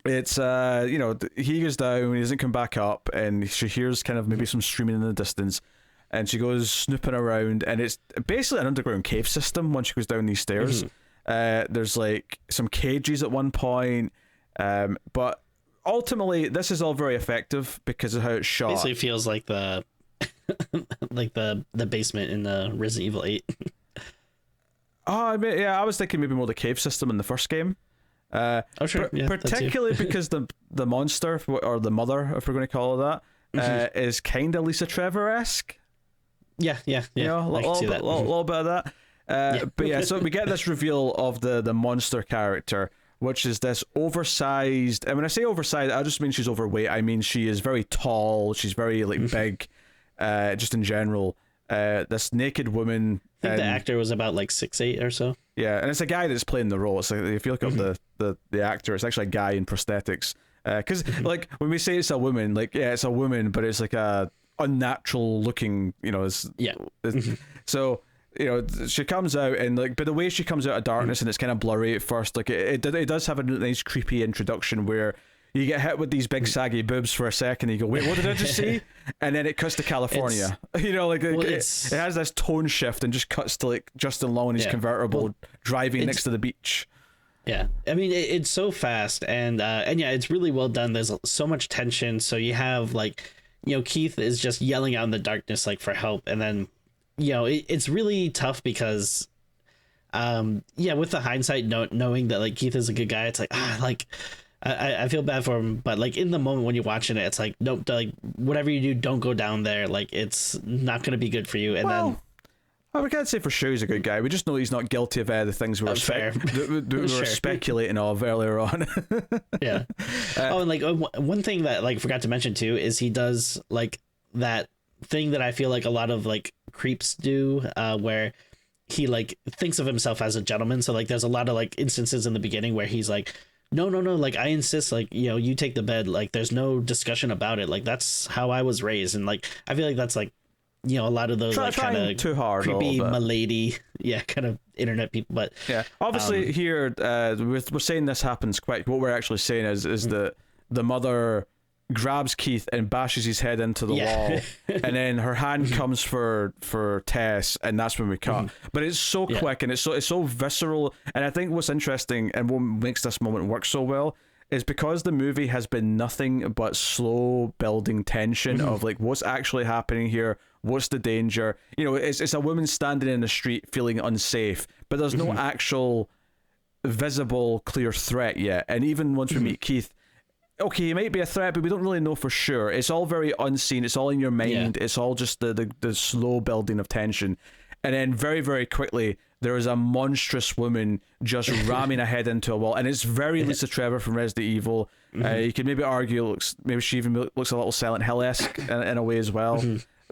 It's you know, he goes down, he doesn't come back up, and she hears kind of maybe some screaming in the distance. And she goes snooping around, and it's basically an underground cave system once she goes down these stairs. There's like some cages at one point, but ultimately this is all very effective because of how it's shot. Basically feels like the like the basement in the Resident Evil 8. Oh, I mean, yeah, I was thinking maybe more the cave system in the first game. Oh sure, yeah, particularly because the monster, or the mother, if we're going to call it that, is kind of Lisa Trevor-esque. Yeah. You know, a little bit of that. But yeah, so we get this reveal of the monster character, which is this oversized. And when I say oversized, I just mean she's overweight. I mean she is very tall. She's very like big, just in general. This naked woman. I think the actor was about like 6'8" or so. Yeah, and it's a guy that's playing the role. It's like, if you look up the actor, it's actually a guy in prosthetics. Because like when we say it's a woman, like yeah, it's a woman, but it's like a unnatural looking, you know, so you know, she comes out, and like, but the way she comes out of darkness and it's kind of blurry at first, like it does have a nice creepy introduction where you get hit with these big saggy boobs for a second and you go, wait, what did I just see? And then it cuts to California. You know, like it has this tone shift and just cuts to like Justin Long in his convertible driving next to the beach. Yeah, I mean it's so fast, and yeah, it's really well done. There's so much tension, so you have like, you know, Keith is just yelling out in the darkness like for help, and then, you know, it's really tough because yeah, with the hindsight, knowing that like Keith is a good guy, it's like like I feel bad for him, but like in the moment when you're watching it, it's like, nope, like whatever you do, don't go down there, like it's not going to be good for you. And then we can't say for sure he's a good guy. We just know he's not guilty of the things we were speculating of earlier on. Yeah. And like one thing that like forgot to mention too is he does like that thing that I feel like a lot of like creeps do, where he like thinks of himself as a gentleman. So like there's a lot of like instances in the beginning where he's like, no, like I insist, like, you know, you take the bed, like there's no discussion about it, like that's how I was raised. And like I feel like that's like, you know, a lot of those like kind of too hard, creepy milady, kind of internet people. But yeah, obviously here we're saying this happens quick. What we're actually saying is that the mother grabs Keith and bashes his head into the wall, and then her hand comes for Tess, and that's when we cut. But it's so quick and it's so visceral. And I think what's interesting and what makes this moment work so well is because the movie has been nothing but slow building tension of like what's actually happening here, what's the danger. You know, it's a woman standing in the street feeling unsafe, but there's no actual visible clear threat yet. And even once we meet Keith, okay, he might be a threat, but we don't really know for sure. It's all very unseen. It's all in your mind. It's all just the slow building of tension. And then very, very quickly, there is a monstrous woman just ramming a head into a wall. And it's very Lisa Trevor from Resident Evil. You can maybe argue, maybe she even looks a little Silent Hill-esque in a way as well.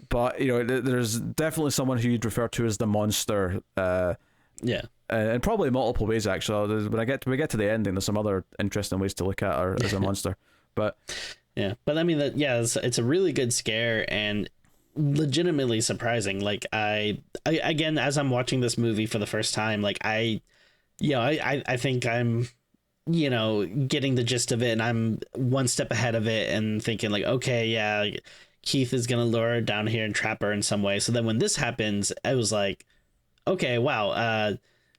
But, you know, there's definitely someone who you'd refer to as the monster. And probably multiple ways, actually. When we get to the ending, there's some other interesting ways to look at her as a monster. But but I mean, it's a really good scare and legitimately surprising. Like I again, as I'm watching this movie for the first time, like I think I'm, you know, getting the gist of it, and I'm one step ahead of it and thinking like, okay, yeah, Keith is gonna lure her down here and trap her in some way. So then when this happens, I was like, okay, wow,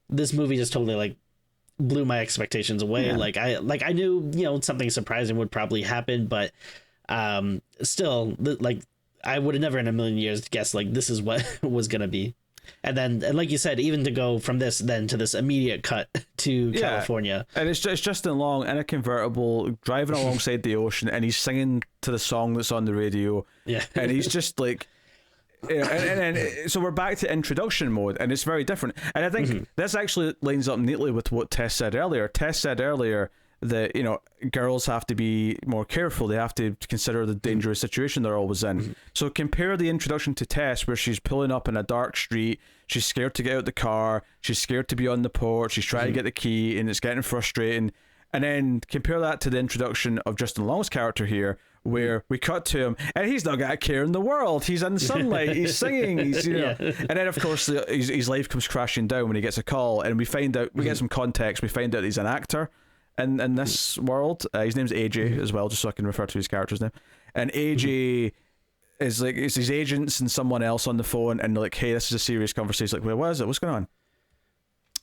this movie just totally like blew my expectations away. Like I knew, you know, something surprising would probably happen, but still, like I would have never in a million years guessed like this is what was gonna be. And like you said, even to go from this then to this immediate cut to California, and it's Justin Long in a convertible driving alongside the ocean, and he's singing to the song that's on the radio, and he's just like, you know, and so we're back to introduction mode, and it's very different. And I think this actually lines up neatly with what Tess said earlier. Tess said earlier that, you know, girls have to be more careful. They have to consider the dangerous situation they're always in. So compare the introduction to Tess, where she's pulling up in a dark street, she's scared to get out the car, she's scared to be on the porch, she's trying to get the key, and it's getting frustrating. And then compare that to the introduction of Justin Long's character here, where we cut to him and he's not got a care in the world. He's in sunlight, he's singing, he's, you know. And then of course his life comes crashing down when he gets a call, and we find out, we get some context, we find out he's an actor in this world. His name's AJ as well, just so I can refer to his character's name. And AJ is like, it's his agents and someone else on the phone, and they're like, hey, this is a serious conversation. Like, well, what is it? What's going on?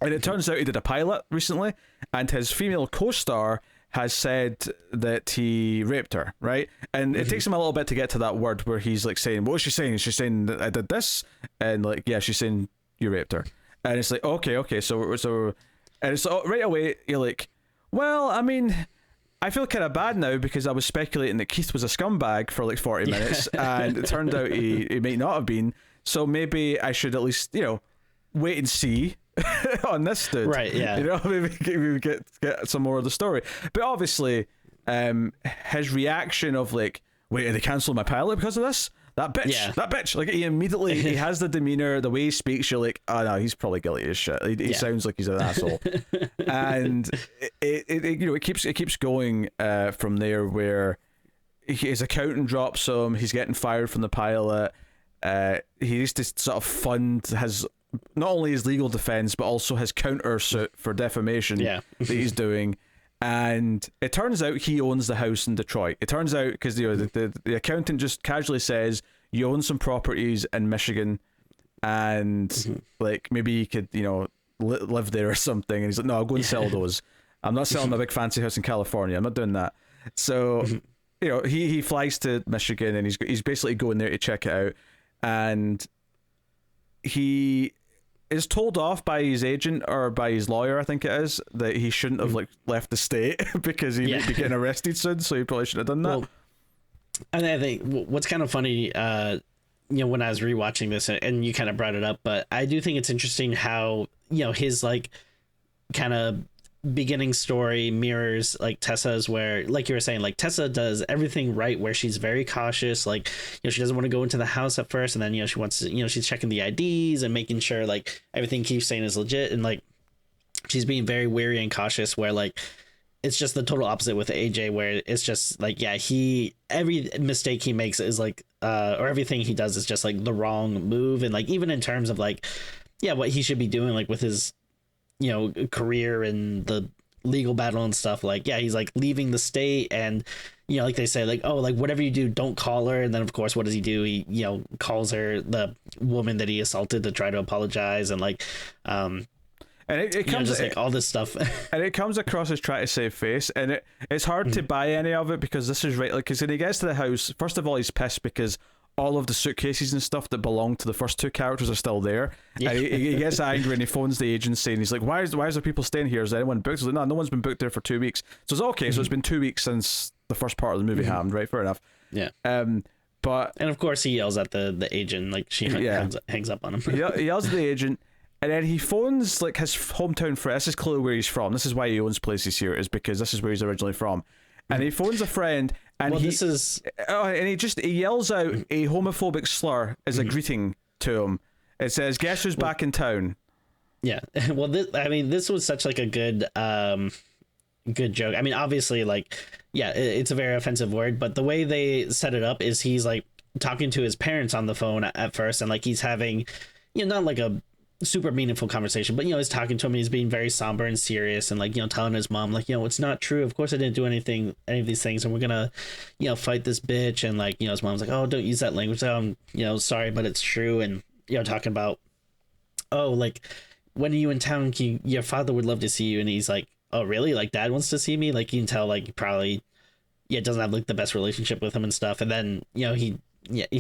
And it turns out he did a pilot recently, and his female co-star has said that he raped her, right? And it takes him a little bit to get to that word where he's like saying, what was she saying? She's saying that I did this? And like, yeah, she's saying you raped her. And it's like, okay, so and it's right away, you're like, well, I mean, I feel kind of bad now because I was speculating that Keith was a scumbag for like 40 minutes, and it turned out he may not have been. So maybe I should at least, you know, wait and see on this dude. Right, yeah. You know, maybe get some more of the story. But obviously, his reaction of like, wait, are they cancelling my pilot because of this? That bitch. Like, he immediately, he has the demeanor, the way he speaks, you're like, oh no, he's probably guilty as shit. He sounds like he's an asshole. And it you know, it keeps going from there, where his accountant drops him, he's getting fired from the pilot. He needs to sort of fund his, not only his legal defense, but also his countersuit for defamation that he's doing. And it turns out he owns the house in Detroit. It turns out, because, you know, the accountant just casually says, you own some properties in Michigan, and like, maybe you could, you know, live there or something. And he's like, no, I'll go and sell those. I'm not selling my big fancy house in California. I'm not doing that. So, you know, he flies to Michigan, and he's basically going there to check it out. And he is told off by his agent, or by his lawyer, I think it is, that he shouldn't have like left the state because he might be getting arrested soon, so he probably shouldn't have done that. Well, and I think what's kind of funny, you know, when I was rewatching this, and you kind of brought it up, but I do think it's interesting how, you know, his like kind of beginning story mirrors like Tessa's, where, like you were saying, like Tessa does everything right, where she's very cautious, like, you know, she doesn't want to go into the house at first, and then, you know, she wants to, you know, she's checking the IDs and making sure like everything Keith's saying is legit, and like she's being very wary and cautious, where like it's just the total opposite with AJ, where it's just like, yeah, every mistake he makes is like or everything he does is just like the wrong move, and like even in terms of like, yeah, what he should be doing like with his, you know, career and the legal battle and stuff, like, yeah, he's like leaving the state, and, you know, like they say, like, oh, like whatever you do, don't call her. And then of course, what does he do? He, you know, calls her, the woman that he assaulted, to try to apologize, and like and it comes, just like all this stuff, and it comes across as trying to save face, and it's hard to buy any of it, because this is right, like, because when he gets to the house, first of all, he's pissed because all of the suitcases and stuff that belong to the first two characters are still there. And he gets angry, and he phones the agency, and he's like, why is there people staying here? Is anyone booked? He's like, no one's been booked there for 2 weeks. So it's okay. So it's been 2 weeks since the first part of the movie happened, right? Fair enough. Yeah. But and of course he yells at the agent, like she hangs up on him. He yells at the agent, and then he phones like his hometown friend. This is clearly where he's from. This is why he owns places here, is because this is where he's originally from. And he phones a friend, and he yells out a homophobic slur as a greeting to him. It says, "Guess who's back in town?" Yeah. Well, this was such like a good joke. I mean, obviously, like, yeah, it's a very offensive word, but the way they set it up is he's like talking to his parents on the phone at first, and like he's having, you know, not like a super meaningful conversation, but, you know, he's talking to him, and he's being very somber and serious, and like, you know, telling his mom, like, you know, it's not true, of course I didn't do any of these things, and we're gonna, you know, fight this bitch. And like, you know, his mom's like, oh, don't use that language, I'm, you know, sorry, but it's true. And, you know, talking about, oh, like, when are you in town? Your father would love to see you. And he's like, oh really, like dad wants to see me? Like, you can tell, like, probably, yeah, doesn't have like the best relationship with him and stuff. And then, you know, he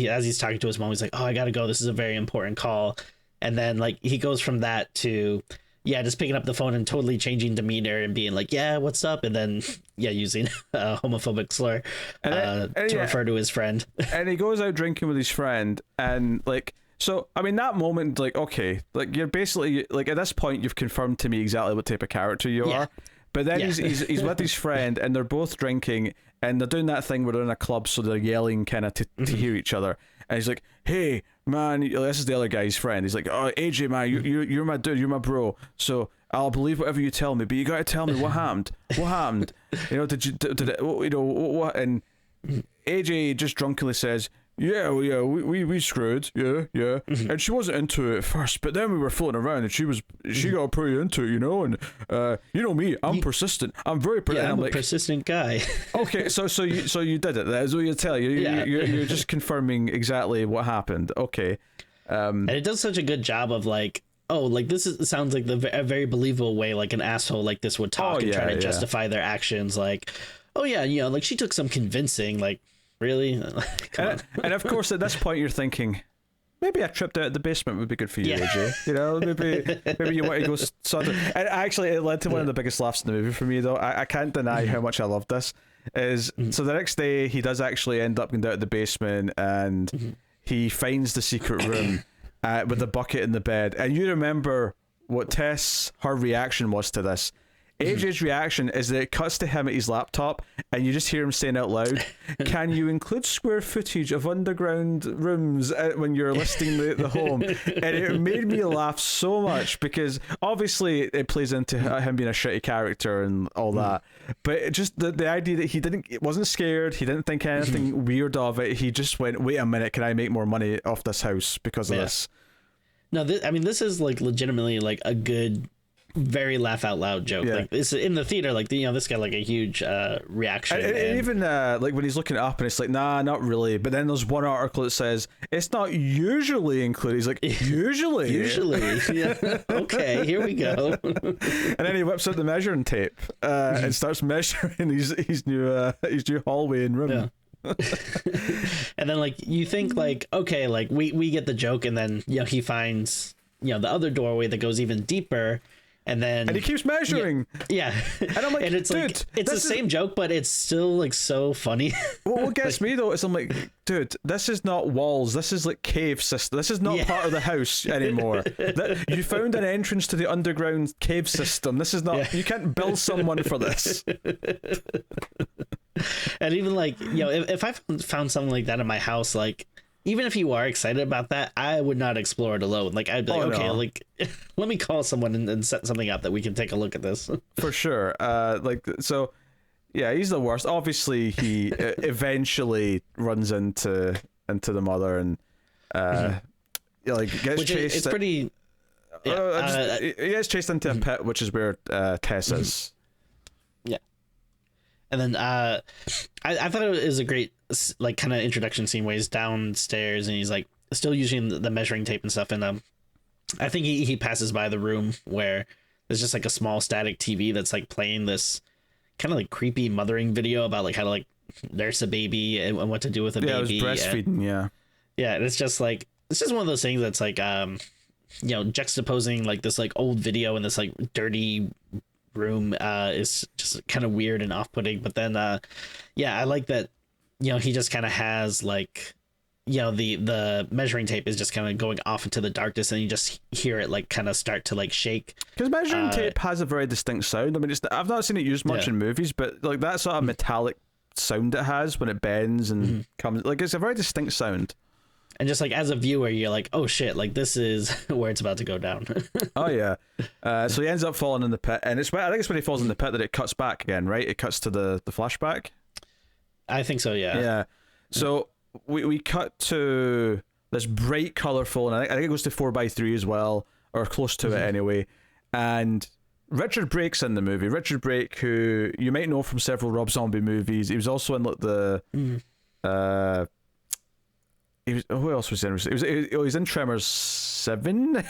as he's talking to his mom, he's like, oh, I gotta go, this is a very important call. And then like he goes from that to, yeah, just picking up the phone and totally changing demeanor and being like, yeah, what's up? And then, yeah, using a homophobic slur to refer to his friend. And he goes out drinking with his friend, and like, so, I mean, that moment, like, okay, like, you're basically, like, at this point, you've confirmed to me exactly what type of character you are. But then he's with his friend, and they're both drinking, and they're doing that thing where they're in a club, so they're yelling kind of to hear each other. And he's like, "Hey, man," this is the other guy's friend. He's like, "Oh, AJ, man, you're my dude, you're my bro. So I'll believe whatever you tell me, but you gotta tell me what happened. What happened? You know, did it, you know what?" And AJ just drunkenly says, "Yeah, we screwed, yeah. And she wasn't into it at first, but then we were floating around, and she got pretty into it, you know. And you know me, I'm persistent. I'm very persistent. Yeah, I'm a like, persistent guy." Okay, so you did it. That's what you tell you. You're just confirming exactly what happened. Okay. And it does such a good job of like, oh, like sounds like a very believable way like an asshole like this would talk and try to justify their actions. Like, oh yeah, you know, like she took some convincing. Like, really? And of course, at this point, you're thinking, maybe a trip down to the basement would be good for you, AJ. You know, maybe you want to go something. And actually, it led to one of the biggest laughs in the movie for me, though. I can't deny how much I loved this. So the next day, he does actually end up going down to the basement, and he finds the secret room with the bucket in the bed. And you remember what her reaction was to this. AJ's reaction is that it cuts to him at his laptop, and you just hear him saying out loud, "Can you include square footage of underground rooms when you're listing the home?" And it made me laugh so much, because obviously it plays into him being a shitty character and all that, but it just the idea that he wasn't scared, he didn't think anything weird of it, he just went, "Wait a minute, can I make more money off this house because of this?" No, this is like legitimately like a good, very laugh out loud joke. Like it's in the theater, like, you know, this got like a huge reaction, and even like when he's looking it up and it's like, nah, not really, but then there's one article that says it's not usually included. He's like, usually yeah. Okay, here we go. And then he whips out the measuring tape and starts measuring his new hallway and room. And then like you think like, okay, like we get the joke, and then, you know, he finds, you know, the other doorway that goes even deeper. And he keeps measuring. Yeah. And I'm like, and it's dude, like, it's the same joke, but it's still like so funny. What gets me though is I'm like, dude, this is not walls. This is like cave system. This is not part of the house anymore. You found an entrance to the underground cave system. This is not, you can't build someone for this. And even like, you know, if I found something like that in my house, like, even if you are excited about that, I would not explore it alone. Like, I'd be like, okay, like, let me call someone and set something up that we can take a look at this. For sure. So, yeah, he's the worst. Obviously, he eventually runs into the mother and, like, gets chased. It's pretty... he gets chased into a pit, which is where Tess is. Yeah. And then I thought it was a great, like, kind of introduction scene where he's downstairs and he's like still using the measuring tape and stuff, and I think he passes by the room where there's just like a small static TV that's like playing this kind of like creepy mothering video about like how to like nurse a baby and what to do with a baby. Yeah, it was breastfeeding. Yeah, and it's just one of those things that's like you know, juxtaposing like this like old video and this like dirty room is just kind of weird and off-putting. But then I like that, you know, he just kind of has like, you know, the measuring tape is just kind of going off into the darkness, and you just hear it like kind of start to like shake, because measuring tape has a very distinct sound. I mean, I've not seen it used much in movies, but like that sort of metallic sound it has when it bends and comes, like, it's a very distinct sound. And just like as a viewer, you're like, oh shit, like this is where it's about to go down. Oh yeah. So he ends up falling in the pit, and I think it's when he falls in the pit that it cuts back again, right? It cuts to the flashback. I think so, yeah. Yeah. So we cut to this bright, colourful, and I think it goes to 4:3 as well, or close to it anyway. And Richard Brake's in the movie. Richard Brake, who you might know from several Rob Zombie movies. He was also in like the who else was in? He was in Tremors 7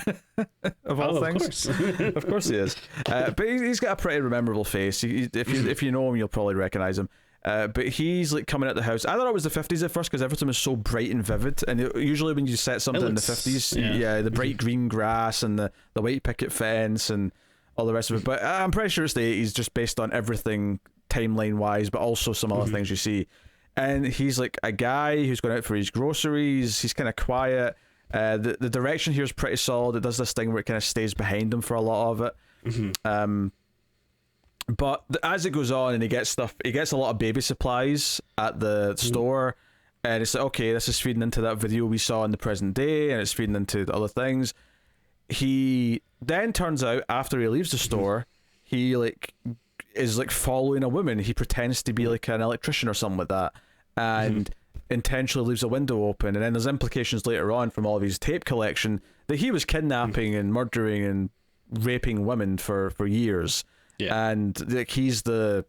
of all things. Of course he is. But he's got a pretty memorable face. If you know him, you'll probably recognize him. But he's like coming at the house. I thought it was the 50s at first because everything was so bright and vivid. And usually when you set something in the 50s, the bright green grass and the white picket fence and all the rest of it. But I'm pretty sure it's the 80s, just based on everything timeline wise, but also some other things you see. And he's like a guy who's going out for his groceries. He's kind of quiet. The direction here is pretty solid. It does this thing where it kind of stays behind him for a lot of it. But as it goes on and he gets a lot of baby supplies at the store, and it's like, okay, this is feeding into that video we saw in the present day, and it's feeding into the other things. He then turns out, after he leaves the store, he like is like following a woman. He pretends to be like an electrician or something like that, and intentionally leaves a window open. And then there's implications later on from all of his tape collection that he was kidnapping and murdering and raping women for years. Yeah. And like he's this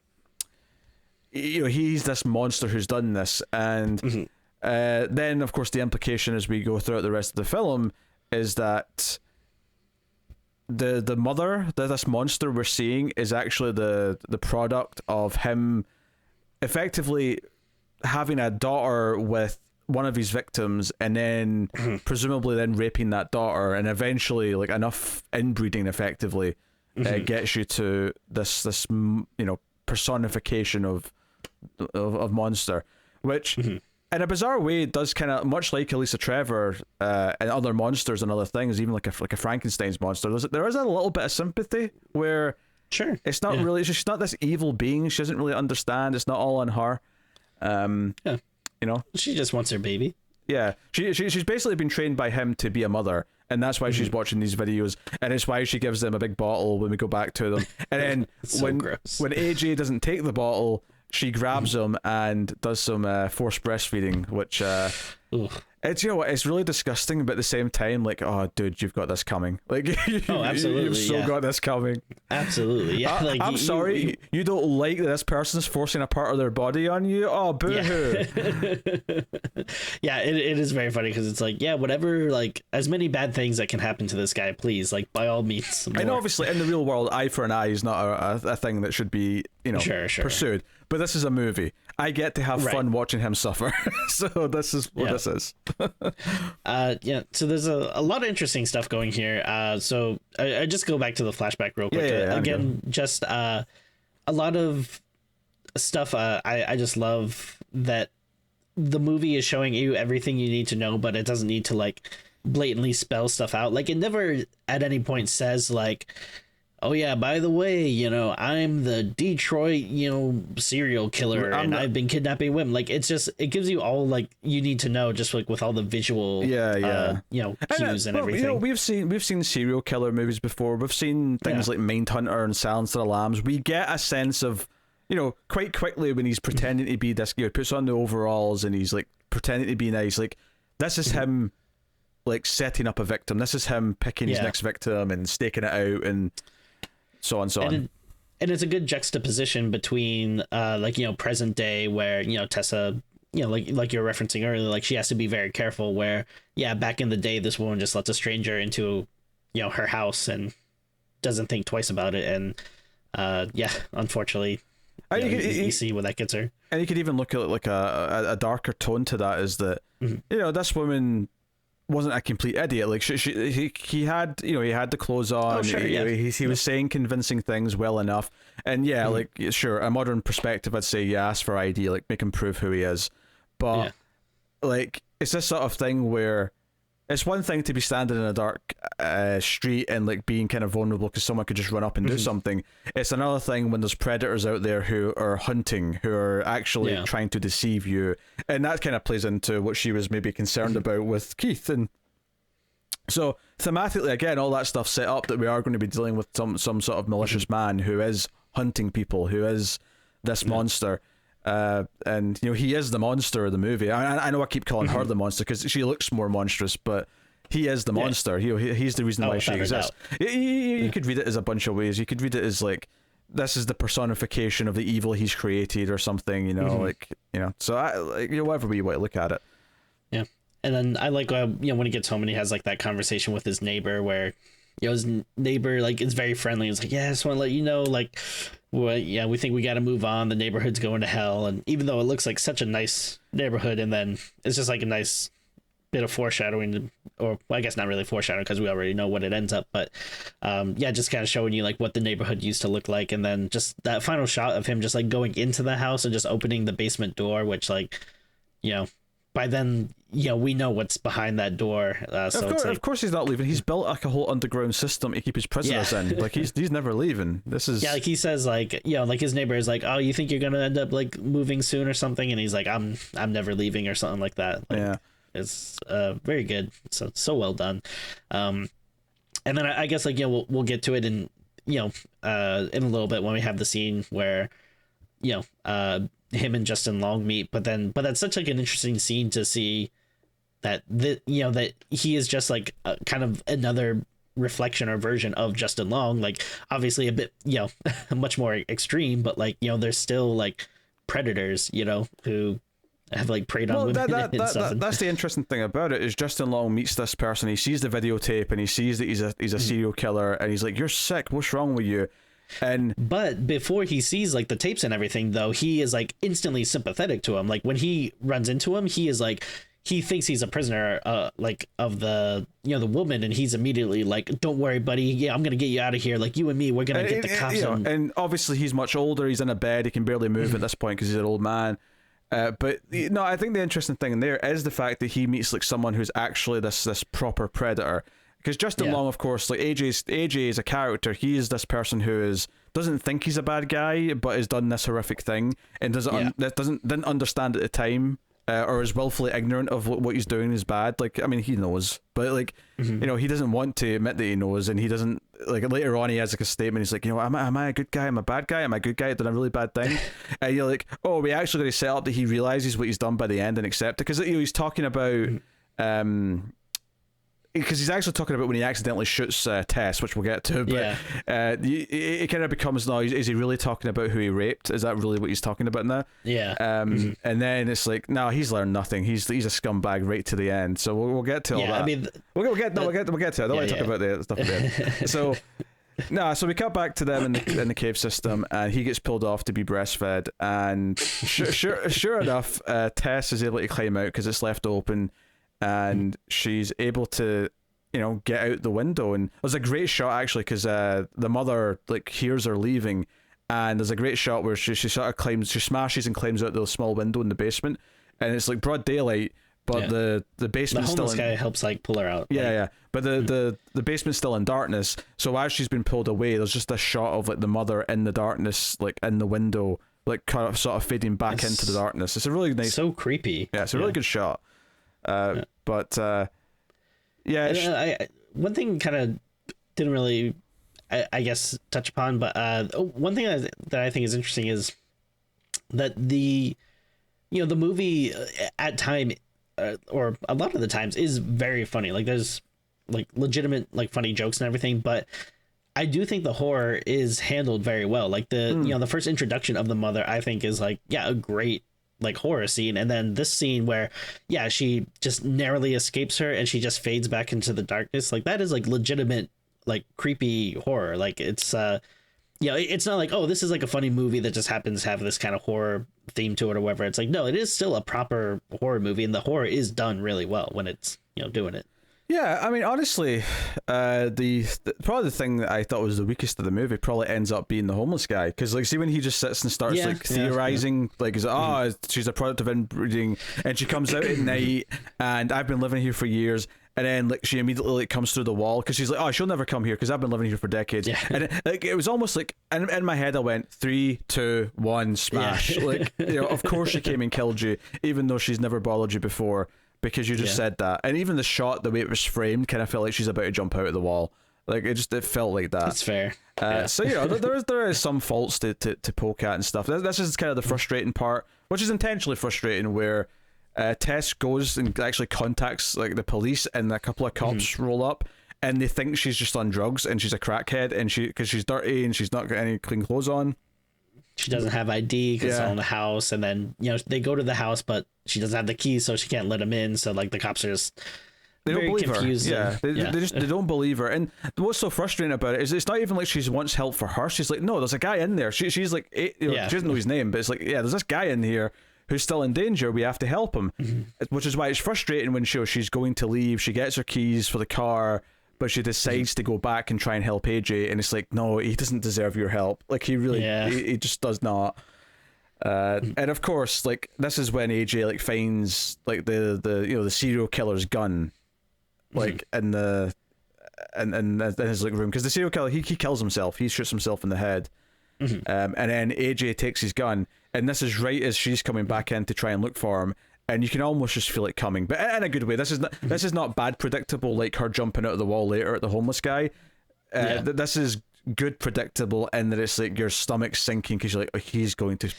monster who's done this. And then of course the implication as we go throughout the rest of the film is that the mother that this monster we're seeing is actually the product of him effectively having a daughter with one of his victims, and then presumably then raping that daughter, and eventually like enough inbreeding effectively gets you to this personification of monster, which in a bizarre way does kind of much like Elisa Trevor and other monsters and other things, even like a Frankenstein's monster. There is a little bit of sympathy where it's not really, she's not this evil being, she doesn't really understand, it's not all on her. She just wants her baby. Yeah, she's basically been trained by him to be a mother, and that's why she's watching these videos, and it's why she gives them a big bottle when we go back to them. And then when AJ doesn't take the bottle, she grabs him and does some forced breastfeeding, which it's, you know what, it's really disgusting, but at the same time, like, oh dude, you've got this coming. Like, absolutely, you've so got this coming. Absolutely, yeah. I'm sorry, you don't like that this person's forcing a part of their body on you? Oh, boo-hoo. Yeah, it is very funny because it's like, yeah, whatever, like, as many bad things that can happen to this guy, please, like, by all means. I know, obviously, in the real world, eye for an eye is not a thing that should be, pursued. But this is a movie. I get to have fun watching him suffer. So this is what this is. So there's a lot of interesting stuff going here. So I just go back to the flashback real quick. Again, just a lot of stuff. I just love that the movie is showing you everything you need to know, but it doesn't need to like blatantly spell stuff out. Like, it never at any point says like, oh yeah, by the way, I'm the Detroit, serial killer, and I've been kidnapping women. Like, it gives you all like you need to know, just like with all the visual, cues and everything. We've seen serial killer movies before. We've seen things like Mindhunter and Silence of the Lambs. We get a sense of, quite quickly when he's pretending to be this, puts on the overalls and he's like pretending to be nice. Like, this is him, like setting up a victim. This is him picking his next victim and staking it out and so on, so on. And it's a good juxtaposition between present day where, Tessa, like you're referencing earlier, like she has to be very careful where, back in the day, this woman just lets a stranger into, her house and doesn't think twice about it. And unfortunately, you see where that gets her. And you could even look at it like a darker tone to that, is that, this woman wasn't a complete idiot. Like he had the clothes on. Oh, sure, he was saying convincing things well enough. And like, sure, a modern perspective, I'd say, ask for ID, like make him prove who he is. But like, it's this sort of thing where it's one thing to be standing in a dark street and like being kind of vulnerable because someone could just run up and do something. It's another thing when there's predators out there who are hunting, who are actually trying to deceive you, and that kind of plays into what she was maybe concerned about with Keith. And so thematically, again, all that stuff set up that we are going to be dealing with some sort of malicious man who is hunting people, who is this monster. And he is the monster of the movie. I know I keep calling her the monster because she looks more monstrous, but he is the monster. He's the reason why she exists. You could read it as a bunch of ways. You could read it as like, this is the personification of the evil he's created or something, so whatever way you want to look at it. Yeah. And then I like when he gets home and he has like that conversation with his neighbor where his neighbor like is very friendly. It's like, I just want to let you know, like, we think we got to move on. The neighborhood's going to hell. And even though it looks like such a nice neighborhood, and then it's just like a nice bit of foreshadowing, or I guess not really foreshadowing because we already know what it ends up, but just kind of showing you like what the neighborhood used to look like. And then just that final shot of him just like going into the house and just opening the basement door, which like, by then we know what's behind that door. So of course he's not leaving. He's built like a whole underground system to keep his prisoners in. Like he's never leaving. This is like he says, like, like his neighbor is like, oh, you think you're gonna end up like moving soon or something, and he's like, I'm never leaving or something like that. Like, it's very good. So well done. And then I guess like we'll get to it in in a little bit when we have the scene where him and Justin Long meet, but that's such like an interesting scene to see that that he is just like kind of another reflection or version of Justin Long, like obviously a bit much more extreme, but like there's still like predators who have like preyed on women and stuff. That's the interesting thing about it is Justin Long meets this person, he sees the videotape and he sees that he's a serial killer, and he's like, you're sick, what's wrong with you? But before he sees like the tapes and everything though, he is like instantly sympathetic to him. Like when he runs into him, he is like, he thinks he's a prisoner like of the the woman, and he's immediately like, don't worry buddy, I'm gonna get you out of here, like you and me, we're gonna get the cops. And obviously he's much older, he's in a bed, he can barely move at this point because he's an old man, but I think the interesting thing in there is the fact that he meets like someone who's actually this proper predator, because Justin Long, of course, like AJ is a character, he is this person who doesn't think he's a bad guy but has done this horrific thing and didn't understand at the time, or is willfully ignorant of what he's doing is bad. Like, I mean, he knows, but like, he doesn't want to admit that he knows, and he doesn't, like, later on he has like a statement, he's like, am I a good guy, am I a bad guy, am I a good guy, done a really bad thing? And you're like, oh, we actually got to set up that he realizes what he's done by the end and accept it, because he's talking about because he's actually talking about when he accidentally shoots Tess, which we'll get to, but it kind of becomes, now, is he really talking about who he raped? Is that really what he's talking about now? And then it's like, no, he's learned nothing, he's a scumbag right to the end, so we'll get to all that. I mean, we'll get to it. I don't want to talk about the stuff at the end. So we cut back to them in the cave system, and he gets pulled off to be breastfed, and sure enough, Tess is able to climb out because it's left open, and she's able to get out the window. And there's a great shot actually, because the mother like hears her leaving, and there's a great shot where she sort of smashes and climbs out the small window in the basement, and it's like broad daylight, but the basement's still in... guy helps like pull her out. But the basement's still in darkness, so as she's been pulled away, there's just a shot of like the mother in the darkness, like in the window, like kind of sort of fading back into the darkness. It's a really nice, so creepy. It's a really good shot. But one thing kind of didn't really I guess touch upon, but one thing that I think is interesting is that the movie at time or a lot of the times is very funny. Like there's like legitimate like funny jokes and everything, but I do think the horror is handled very well. Like the first introduction of the mother, I think, is like a great like horror scene, and then this scene where she just narrowly escapes her and she just fades back into the darkness, like that is like legitimate like creepy horror. Like it's it's not like, oh, this is like a funny movie that just happens to have this kind of horror theme to it or whatever. It's like, no, it is still a proper horror movie, and the horror is done really well when it's doing it. Yeah, I mean, honestly, the probably the thing that I thought was the weakest of the movie probably ends up being the homeless guy, because like, see when he just sits and starts theorizing, like, she's a product of inbreeding, and she comes out at night, and I've been living here for years, and then like she immediately like comes through the wall because she's like, oh, she'll never come here because I've been living here for decades, and it was almost like in my head I went 3, 2, 1, smash, like of course she came and killed you, even though she's never bothered you before. Because you just said that, and even the shot, the way it was framed, kind of felt like she's about to jump out of the wall. Like it felt like that. That's fair. So there is some faults to poke at and stuff. This is kind of the frustrating part, which is intentionally frustrating, where Tess goes and actually contacts like the police, and a couple of cops roll up, and they think she's just on drugs and she's a crackhead, and because she's dirty and she's not got any clean clothes on. She doesn't have ID because it's on the house, and then they go to the house, but she doesn't have the keys, so she can't let them in. So like the cops are just they don't believe her. They don't believe her. And what's so frustrating about it is it's not even like she wants help for her. She's like, no, there's a guy in there. She's like, she doesn't know his name, but it's like, there's this guy in here who's still in danger. We have to help him, which is why it's frustrating when she's going to leave. She gets her keys for the car, but she decides to go back and try and help AJ, and it's like, no, he doesn't deserve your help. Like he really, he just does not. And of course, like this is when AJ like finds like the serial killer's gun, like in his like room, because the serial killer he kills himself. He shoots himself in the head, and then AJ takes his gun, and this is right as she's coming back in to try and look for him, and you can almost just feel it coming, but in a good way. This is not bad predictable like her jumping out of the wall later at the homeless guy. This is good predictable in that it's like your stomach's sinking because you're like, oh, he's going to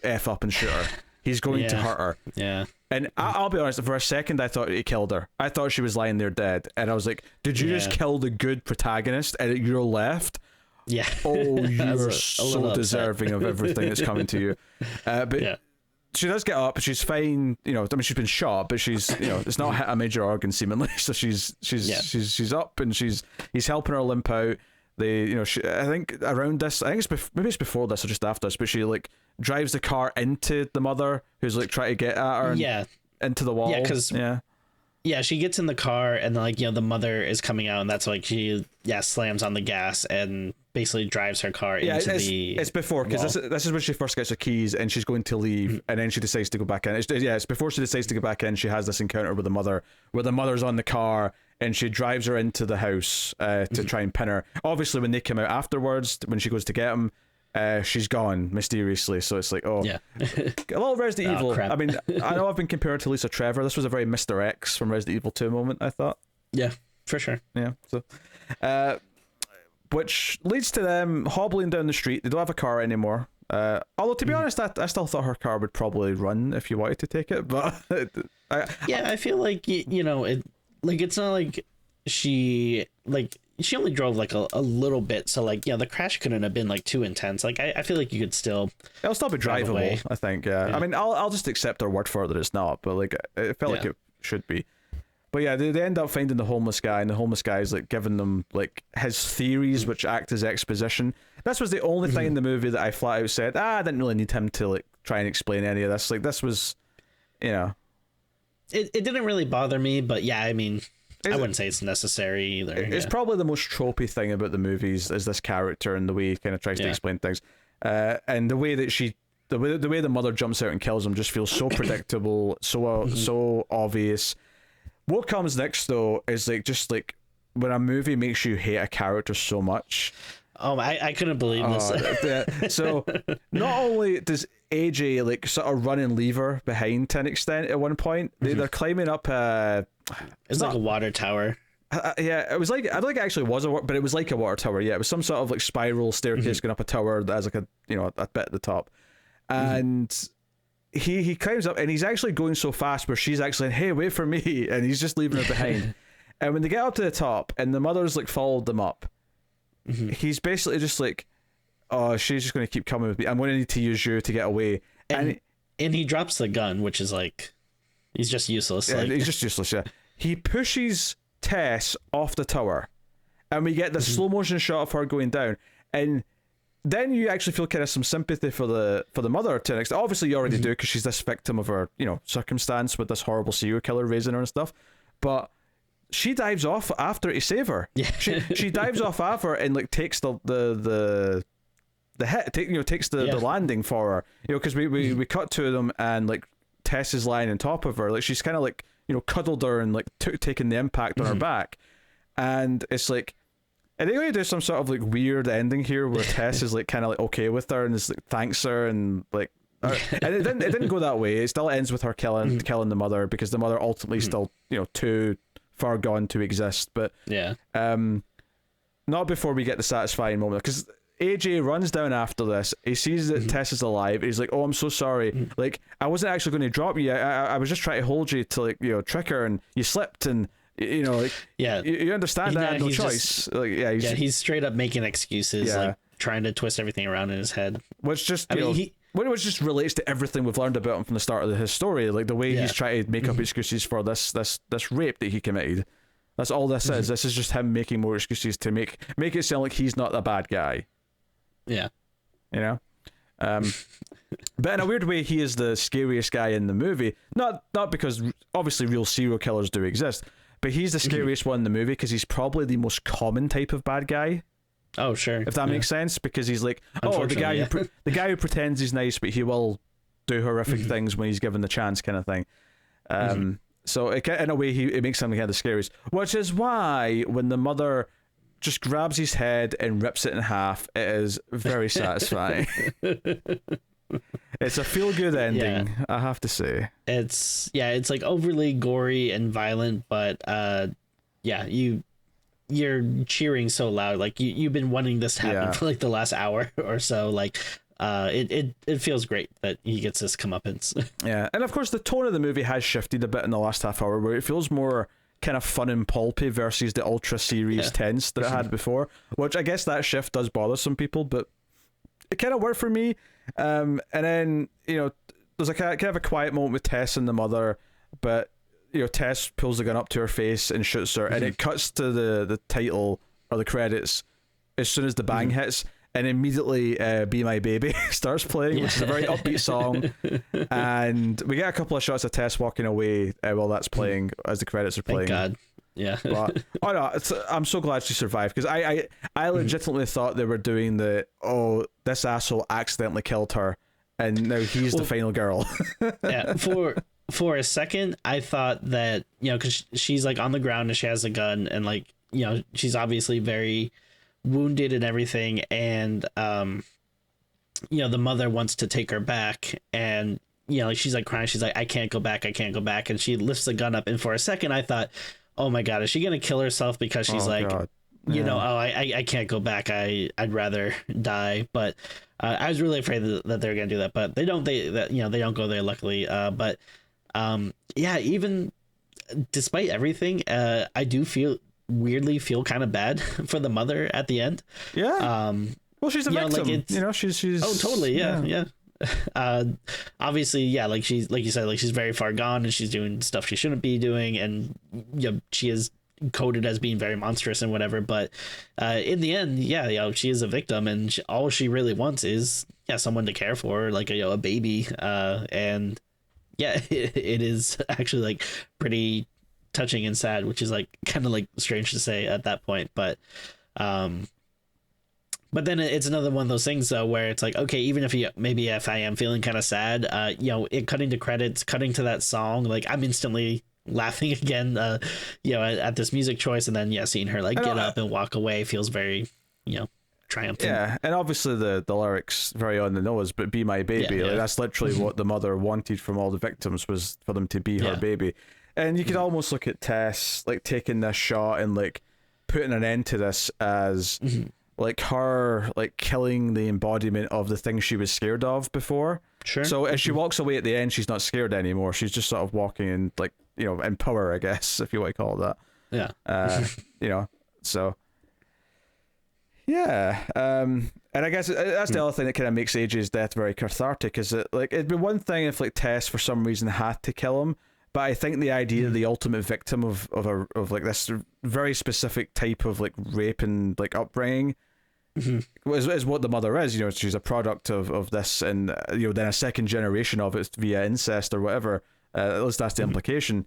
f up and shoot her. He's going to hurt her. Yeah. And I'll be honest, for a second I thought he killed her. I thought she was lying there dead, and I was like, did you just kill the good protagonist and you're left? Yeah. Oh, you're so deserving of everything that's coming to you. But she does get up. She's fine. You know, I mean, she's been shot, but she's, you know, it's not hit a major organ seemingly. So she's up, and he's helping her limp out. They, you know, I think around this, maybe it's before this or just after this, but she like drives the car into the mother who's like trying to get at her. Into the wall. Yeah, because she gets in the car, and like, you know, the mother is coming out, and that's like she slams on the gas and basically drives her car into the. It's before, because this is when she first gets her keys and she's going to leave, and then she decides to go back in. It's before she decides to go back in. She has this encounter with the mother, where the mother's on the car, and she drives her into the house to try and pin her. Obviously, when they come out afterwards, when she goes to get him, she's gone mysteriously. So it's like, a little Resident Evil. Crap. I mean, I know I've been compared to Lisa Trevor. This was a very Mr. X from Resident Evil 2 moment, I thought. Yeah, for sure. Yeah. So, which leads to them hobbling down the street. They don't have a car anymore. Although, to be honest, I still thought her car would probably run if you wanted to take it. But I feel like, you know, it's not like she only drove like a little bit, so like, the crash couldn't have been like too intense. Like I feel like you could still, it'll still be drivable, I think. I mean, I'll just accept her word for it that it's not, but like it felt like it should be. But yeah, they end up finding the homeless guy, and the homeless guy is like giving them like his theories, which act as exposition. This was the only thing in the movie that I flat out said, I didn't really need him to like try and explain any of this. Like this was, you know, it didn't really bother me, but yeah, I mean, I wouldn't say it's necessary either. It's probably the most tropey thing about the movies is this character and the way he kind of tries to explain things, and the way that the way the mother jumps out and kills him just feels so predictable, so obvious. What comes next though is like just like when a movie makes you hate a character so much. Oh, I couldn't believe this. So not only does AJ like sort of run and leave her behind to an extent at one point, they're climbing up it's like a water tower. It was like, I don't think it actually was but it was like a water tower. Yeah, it was some sort of like spiral staircase going up a tower that has like a bit at the top, and he climbs up, and he's actually going so fast where she's actually like, hey, wait for me, and he's just leaving her behind. And when they get up to the top and the mother's like followed them up, he's basically just like, oh, she's just going to keep coming with me, I'm going to need to use you to get away. And he drops the gun, which is like, he's just useless. Yeah, he's just useless. Yeah, he pushes Tess off the tower, and we get the slow motion shot of her going down, and then you actually feel kind of some sympathy for the mother to an extent. Obviously, you already do, because she's this victim of her, circumstance with this horrible serial killer raising her and stuff. But she dives off after to save her. Yeah, she dives off after her and like takes the hit, takes the landing for her. Because we cut to them, and like Tess is lying on top of her. Like she's kind of like cuddled her and like taking the impact on her back, and it's like. And they're going to do some sort of like weird ending here where Tess is like kind of like okay with her and is like thanks her and like, and it didn't go that way. It still ends with her killing the mother, because the mother ultimately still too far gone to exist. But not before we get the satisfying moment, because AJ runs down after this. He sees that Tess is alive. He's like, oh, I'm so sorry. Like I wasn't actually going to drop you. I was just trying to hold you to like trick her, and you slipped, and you understand that I had no choice. He's straight up making excuses, like trying to twist everything around in his head, which just which just relates to everything we've learned about him from the start of his story, like the way he's trying to make up excuses for this rape that he committed. That's all this is. This is just him making more excuses to make it sound like he's not a bad guy. But in a weird way, he is the scariest guy in the movie, not because obviously real serial killers do exist, but he's the scariest one in the movie because he's probably the most common type of bad guy. Oh, sure. If that makes sense, because he's like, oh, the guy the guy who pretends he's nice, but he will do horrific things when he's given the chance, kind of thing. So in a way, it makes him kind of the scariest. Which is why when the mother just grabs his head and rips it in half, it is very satisfying. It's a feel-good ending, I have to say. It's like overly gory and violent, but you're cheering so loud, like you've been wanting this to happen for like the last hour or so. Like it feels great that he gets this comeuppance. Yeah, and of course the tone of the movie has shifted a bit in the last half hour, where it feels more kind of fun and pulpy versus the ultra serious tense that it had before, which I guess that shift does bother some people, but it kind of worked for me. And then, you know, there's a kind of a quiet moment with Tess and the mother, but you know, Tess pulls the gun up to her face and shoots her, and it cuts to the title or the credits as soon as the bang hits, and immediately Be My Baby starts playing, which is a very upbeat song, and we get a couple of shots of Tess walking away while that's playing as the credits are playing. Thank God. Yeah. But, oh no, I'm so glad she survived, because I legitimately thought they were doing this asshole accidentally killed her and now he's the final girl. Yeah, for a second I thought that, you know, because she's like on the ground and she has a gun, and like, you know, she's obviously very wounded and everything, and you know, the mother wants to take her back, and you know, like she's like crying, she's like, I can't go back, and she lifts the gun up, and for a second I thought, oh my God, is she gonna kill herself because she's you know, I can't go back, I'd rather die. But I was really afraid that they're gonna do that, but they don't go there, luckily. But yeah, even despite everything, I do weirdly feel kind of bad for the mother at the end. Yeah. Well, she's a victim. Like you know, she's. Oh, totally. Yeah. Obviously, yeah. Like she's, like you said, like she's very far gone, and she's doing stuff she shouldn't be doing, and you know, she is coded as being very monstrous and whatever. But in the end, yeah, you know, she is a victim, and all she really wants is someone to care for her, like a baby. And yeah, it is actually like pretty touching and sad, which is like kind of like strange to say at that point, but then it's another one of those things though, where it's like, okay, even if I am feeling kind of sad, you know, it cutting to credits, cutting to that song, like I'm instantly laughing again, you know, at this music choice, and then seeing her like get up and walk away feels very, you know, triumphant. Yeah, and obviously the lyrics very on the nose, but Be My Baby, like, that's literally what the mother wanted from all the victims, was for them to be her baby. And you could almost look at Tess like taking this shot and like putting an end to this as like her like killing the embodiment of the thing she was scared of before. Sure. So as she walks away at the end, she's not scared anymore. She's just sort of walking in, like, you know, in power, I guess, if you want to call it that. Yeah. You know, so yeah. And I guess that's the other thing that kind of makes AJ's death very cathartic, is that like it'd be one thing if like Tess for some reason had to kill him, but I think the idea of the ultimate victim of like this very specific type of like rape and like upbringing is what the mother is. You know, she's a product of this, and you know, then a second generation of it via incest or whatever. At least that's the implication.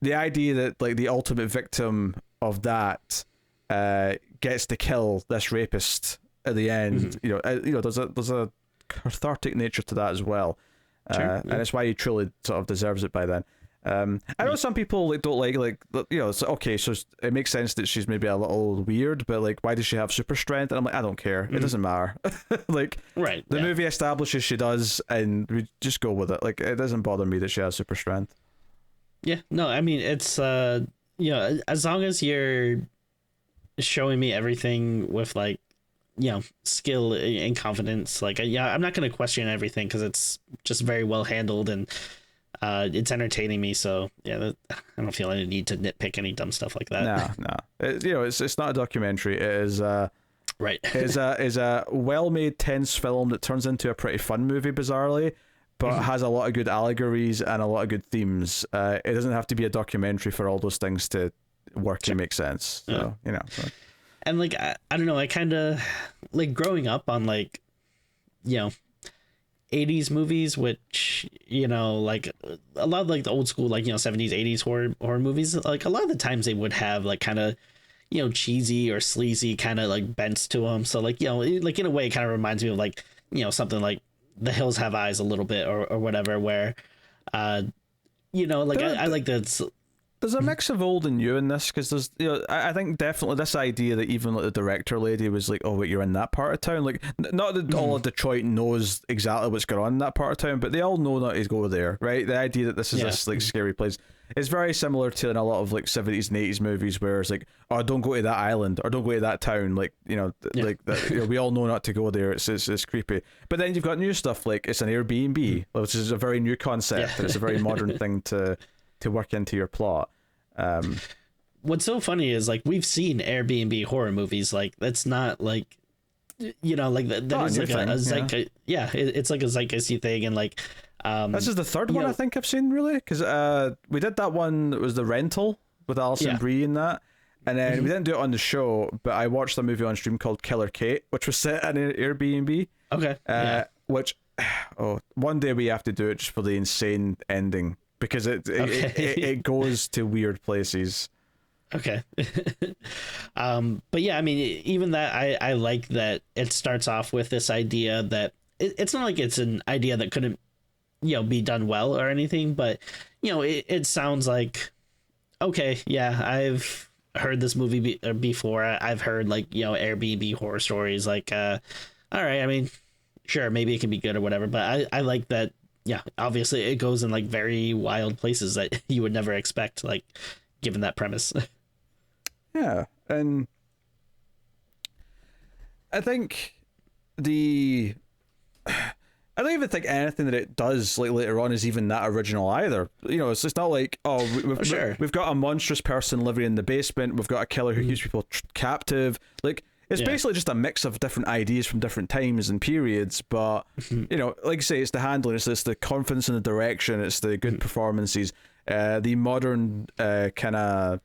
The idea that like the ultimate victim of that gets to kill this rapist at the end. You know, there's a cathartic nature to that as well. Sure, and it's why he truly sort of deserves it by then. I know some people like don't like you know, it's okay, so it makes sense that she's maybe a little weird, but like, why does she have super strength? And I'm like, I don't care, it doesn't matter. Like, right, the movie establishes she does, and we just go with it. Like, it doesn't bother me that she has super strength. Yeah, no, I mean, it's you know, as long as you're showing me everything with like, you know, skill and confidence, like I'm not going to question everything, because it's just very well handled, and it's entertaining me. So yeah, I don't feel any need to nitpick any dumb stuff like that. No. You know, it's not a documentary. It is right. is a well-made tense film that turns into a pretty fun movie, bizarrely, but has a lot of good allegories and a lot of good themes. It doesn't have to be a documentary for all those things to work and make sense. So you know. So. And like I don't know, I kind of like growing up on like, you know, 80s movies, which, you know, like a lot of like the old school, like, you know, 70s 80s horror movies, like a lot of the times they would have like kind of cheesy or sleazy kind of like bents to them. So like, like in a way, it kind of reminds me of like, something like The Hills Have Eyes a little bit or whatever, where, like I like that. There's a mix of old and new in this, because there's, I think definitely this idea that even like the director lady was like, oh wait, you're in that part of town. Like, not that all of Detroit knows exactly what's going on in that part of town, but they all know not to go there, right? The idea that this is this like scary place is very similar to in a lot of like 70s and 80s movies, where it's like, oh, don't go to that island or don't go to that town. Like, like that, we all know not to go there. It's creepy. But then you've got new stuff like it's an Airbnb, which is a very new concept, and it's a very modern thing to work into your plot. What's so funny is like we've seen Airbnb horror movies. Like that's not like that is like a zeitgeist. It's like a zeitgeisty thing, and like this is the third one I think I've seen, really, because we did that one that was The Rental with Alison Brie in that, and then we didn't do it on the show, but I watched a movie on stream called Killer Kate, which was set in an Airbnb. Okay. Which one day we have to do it just for the insane ending, because it goes to weird places. Okay. But yeah, I mean, even that, I like that it starts off with this idea that it's not like it's an idea that couldn't, be done well or anything, but, it sounds like, okay, yeah, I've heard this movie before. I've heard like, Airbnb horror stories, like, all right, I mean, sure, maybe it can be good or whatever, but I like that. Yeah, obviously it goes in like very wild places that you would never expect, like given that premise. Yeah, and I think I don't even think anything that it does like later on is even that original either. It's just not like, oh, we've got a monstrous person living in the basement. We've got a killer who keeps people captive. Like, it's basically just a mix of different ideas from different times and periods. But like I say, it's the handling, it's the confidence in the direction, it's the good performances, the modern kind of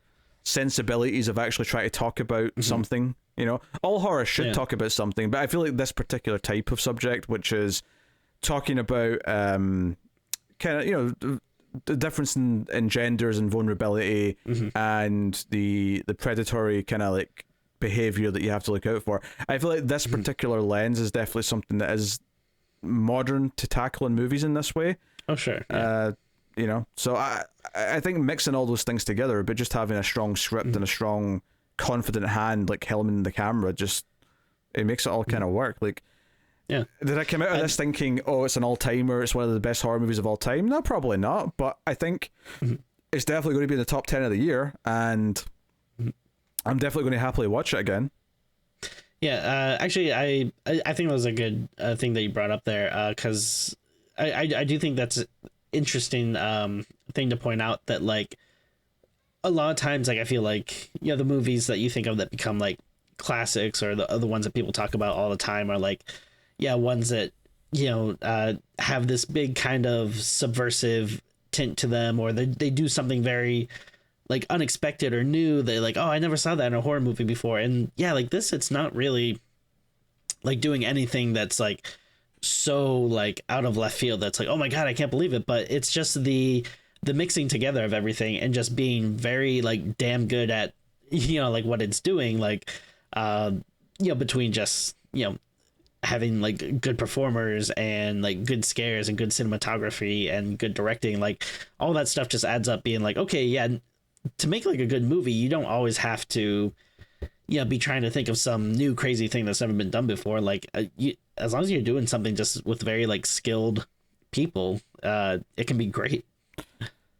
sensibilities of actually trying to talk about something. All horror should talk about something, but I feel like this particular type of subject, which is talking about kind of the difference in genders and vulnerability, and the predatory kind of like behavior that you have to look out for, I feel like this particular lens is definitely something that is modern to tackle in movies in this way. Oh sure. So I think mixing all those things together, but just having a strong script and a strong confident hand like helming the camera, just it makes it all kind of work. Like, did I come out of this thinking, oh, it's an all-timer, it's one of the best horror movies of all time? No, probably not, but I think it's definitely going to be in the top 10 of the year, and I'm definitely going to happily watch it again. Yeah, actually, I think that was a good thing that you brought up there, because I do think that's an interesting thing to point out, that like a lot of times, like I feel like the movies that you think of that become like classics, or the ones that people talk about all the time, are like ones that have this big kind of subversive tint to them, or they do something very like unexpected or new. They like, oh, I never saw that in a horror movie before. And like this, it's not really like doing anything that's like so like out of left field that's like, oh my god, I can't believe it. But it's just the mixing together of everything, and just being very like damn good at like what it's doing, like between just having like good performers and like good scares and good cinematography and good directing, like all that stuff just adds up being like, okay, yeah, to make like a good movie, you don't always have to be trying to think of some new crazy thing that's never been done before. Like as long as you're doing something just with very like skilled people, it can be great.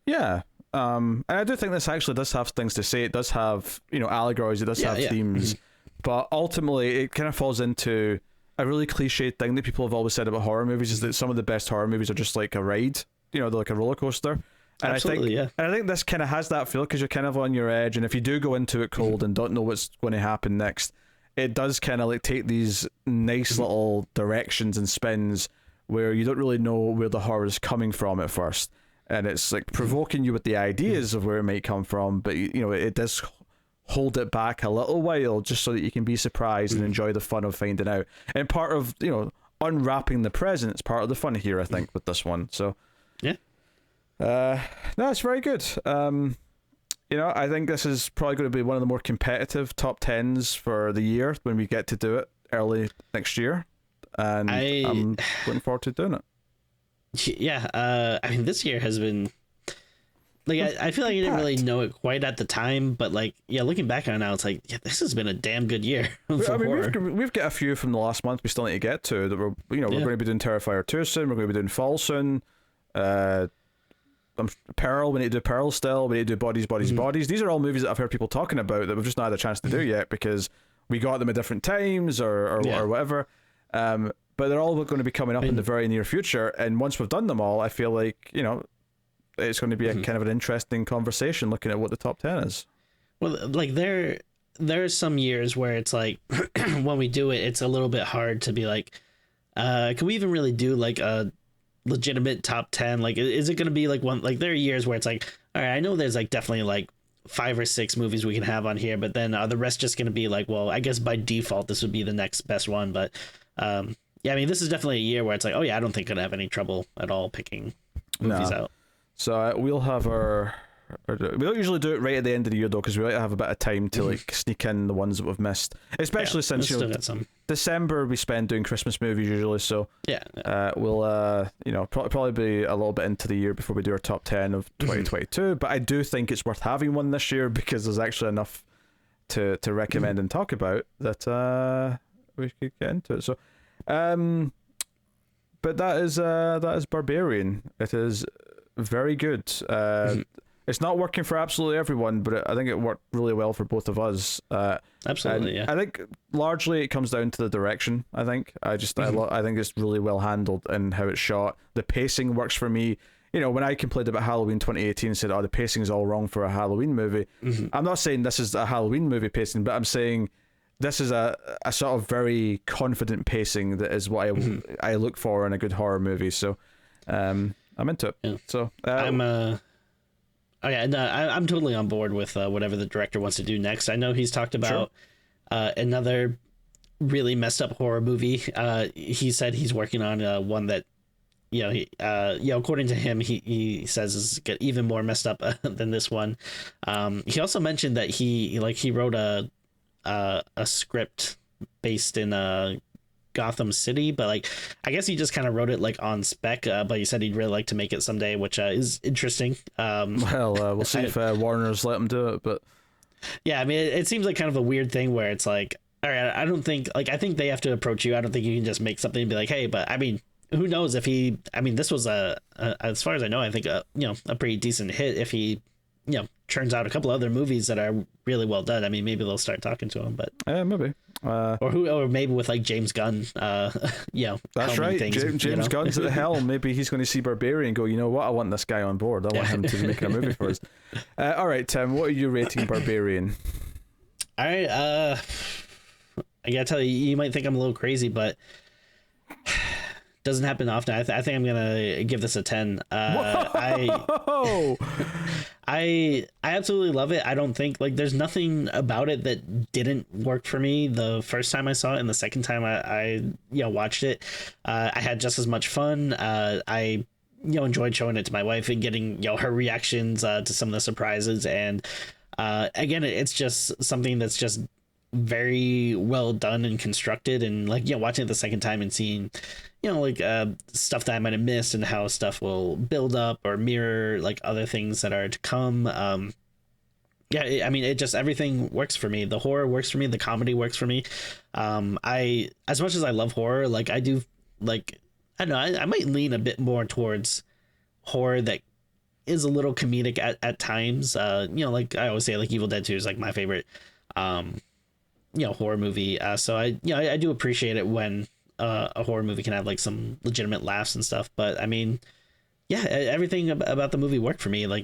Yeah. And I do think this actually does have things to say. It does have allegories, it does have themes, but ultimately it kind of falls into a really cliched thing that people have always said about horror movies, is that some of the best horror movies are just like a ride, they're like a roller coaster. And absolutely, and I think this kind of has that feel, because you're kind of on your edge, and if you do go into it cold and don't know what's going to happen next, it does kind of like take these nice little directions and spins where you don't really know where the horror is coming from at first, and it's like provoking you with the ideas of where it might come from, but it does hold it back a little while just so that you can be surprised and enjoy the fun of finding out. And part of unwrapping the presents, part of the fun here, I think, with this one. So yeah. No, it's very good. I think this is probably going to be one of the more competitive top 10s for the year when we get to do it early next year. And I'm looking forward to doing it. Yeah, I mean, this year has been like I feel like I didn't really know it quite at the time, but like looking back on it now, it's like this has been a damn good year. For horror. We've got a few from the last month we still need to get to that we're going to be doing Terrifier 2 soon. We're going to be doing Fall soon. Pearl, we need to do Pearl still. We need to do Bodies. These are all movies that I've heard people talking about that we've just not had a chance to do yet because we got them at different times or whatever. But they're all going to be coming up in the very near future. And once we've done them all, I feel like, it's going to be a kind of an interesting conversation looking at what the top 10 is. Well, like there are some years where it's like when we do it, it's a little bit hard to be like, can we even really do like a legitimate top 10? Like, is it going to be like one? Like there are years where it's like, all right, I know there's like definitely like 5 or 6 movies we can have on here, but then are the rest just going to be like, well, I guess by default this would be the next best one. But I mean, this is definitely a year where it's like, oh yeah, I don't think I'd have any trouble at all picking movies out. So we'll have we don't usually do it right at the end of the year though, because we like to have a bit of time to like sneak in the ones that we've missed, especially since December we spend doing Christmas movies usually. So we'll probably be a little bit into the year before we do our top 10 of 2022. But I do think it's worth having one this year because there's actually enough to recommend and talk about that we could get into it. So but that is Barbarian. It is very good. It's not working for absolutely everyone, but I think it worked really well for both of us. Absolutely, yeah. I think largely it comes down to the direction. I think I think it's really well handled and how it's shot. The pacing works for me. When I complained about Halloween 2018 and said, "Oh, the pacing is all wrong for a Halloween movie," I'm not saying this is a Halloween movie pacing, but I'm saying this is a sort of very confident pacing that is what I look for in a good horror movie. So, I'm into it. Yeah. So I'm totally on board with whatever the director wants to do next. I know he's talked about another really messed up horror movie. He said he's working on one that, according to him, he says is get even more messed up than this one. He also mentioned that he wrote a script based in Gotham City, but like I guess he just kind of wrote it like on spec, but he said he'd really like to make it someday, which is interesting. We'll see if Warner's let him do it, but yeah, I mean it seems like kind of a weird thing where it's like, all right, I don't think I think they have to approach you. I don't think you can just make something and be like, hey, but I mean, who knows if this was as far as I know, I think a pretty decent hit. If he churns out a couple other movies that are really well done, I mean, maybe they'll start talking to him. But maybe or maybe with like James Gunn, that's right. Things, James Gunn's at the helm. Maybe he's going to see Barbarian and go, you know what, I want this guy on board. I want him to make a movie for us. All right, Tim, what are you rating Barbarian? All right, I gotta tell you, you might think I'm a little crazy, but doesn't happen often. I think I'm gonna give this a 10. I absolutely love it. I don't think there's nothing about it that didn't work for me the first time I saw it, and the second time I watched it. I had just as much fun. I enjoyed showing it to my wife and getting her reactions to some of the surprises. And again, it's just something that's just very well done and constructed, and watching it the second time and seeing stuff that I might have missed and how stuff will build up or mirror other things that are to come. I mean, it just, everything works for me. The horror works for me, the comedy works for me. I, as much as I love horror, I do, I don't know, I might lean a bit more towards horror that is a little comedic at times. I always say, Evil Dead 2 is my favorite horror movie. So I do appreciate it when a horror movie can have some legitimate laughs and stuff. But I mean, everything about the movie worked for me. I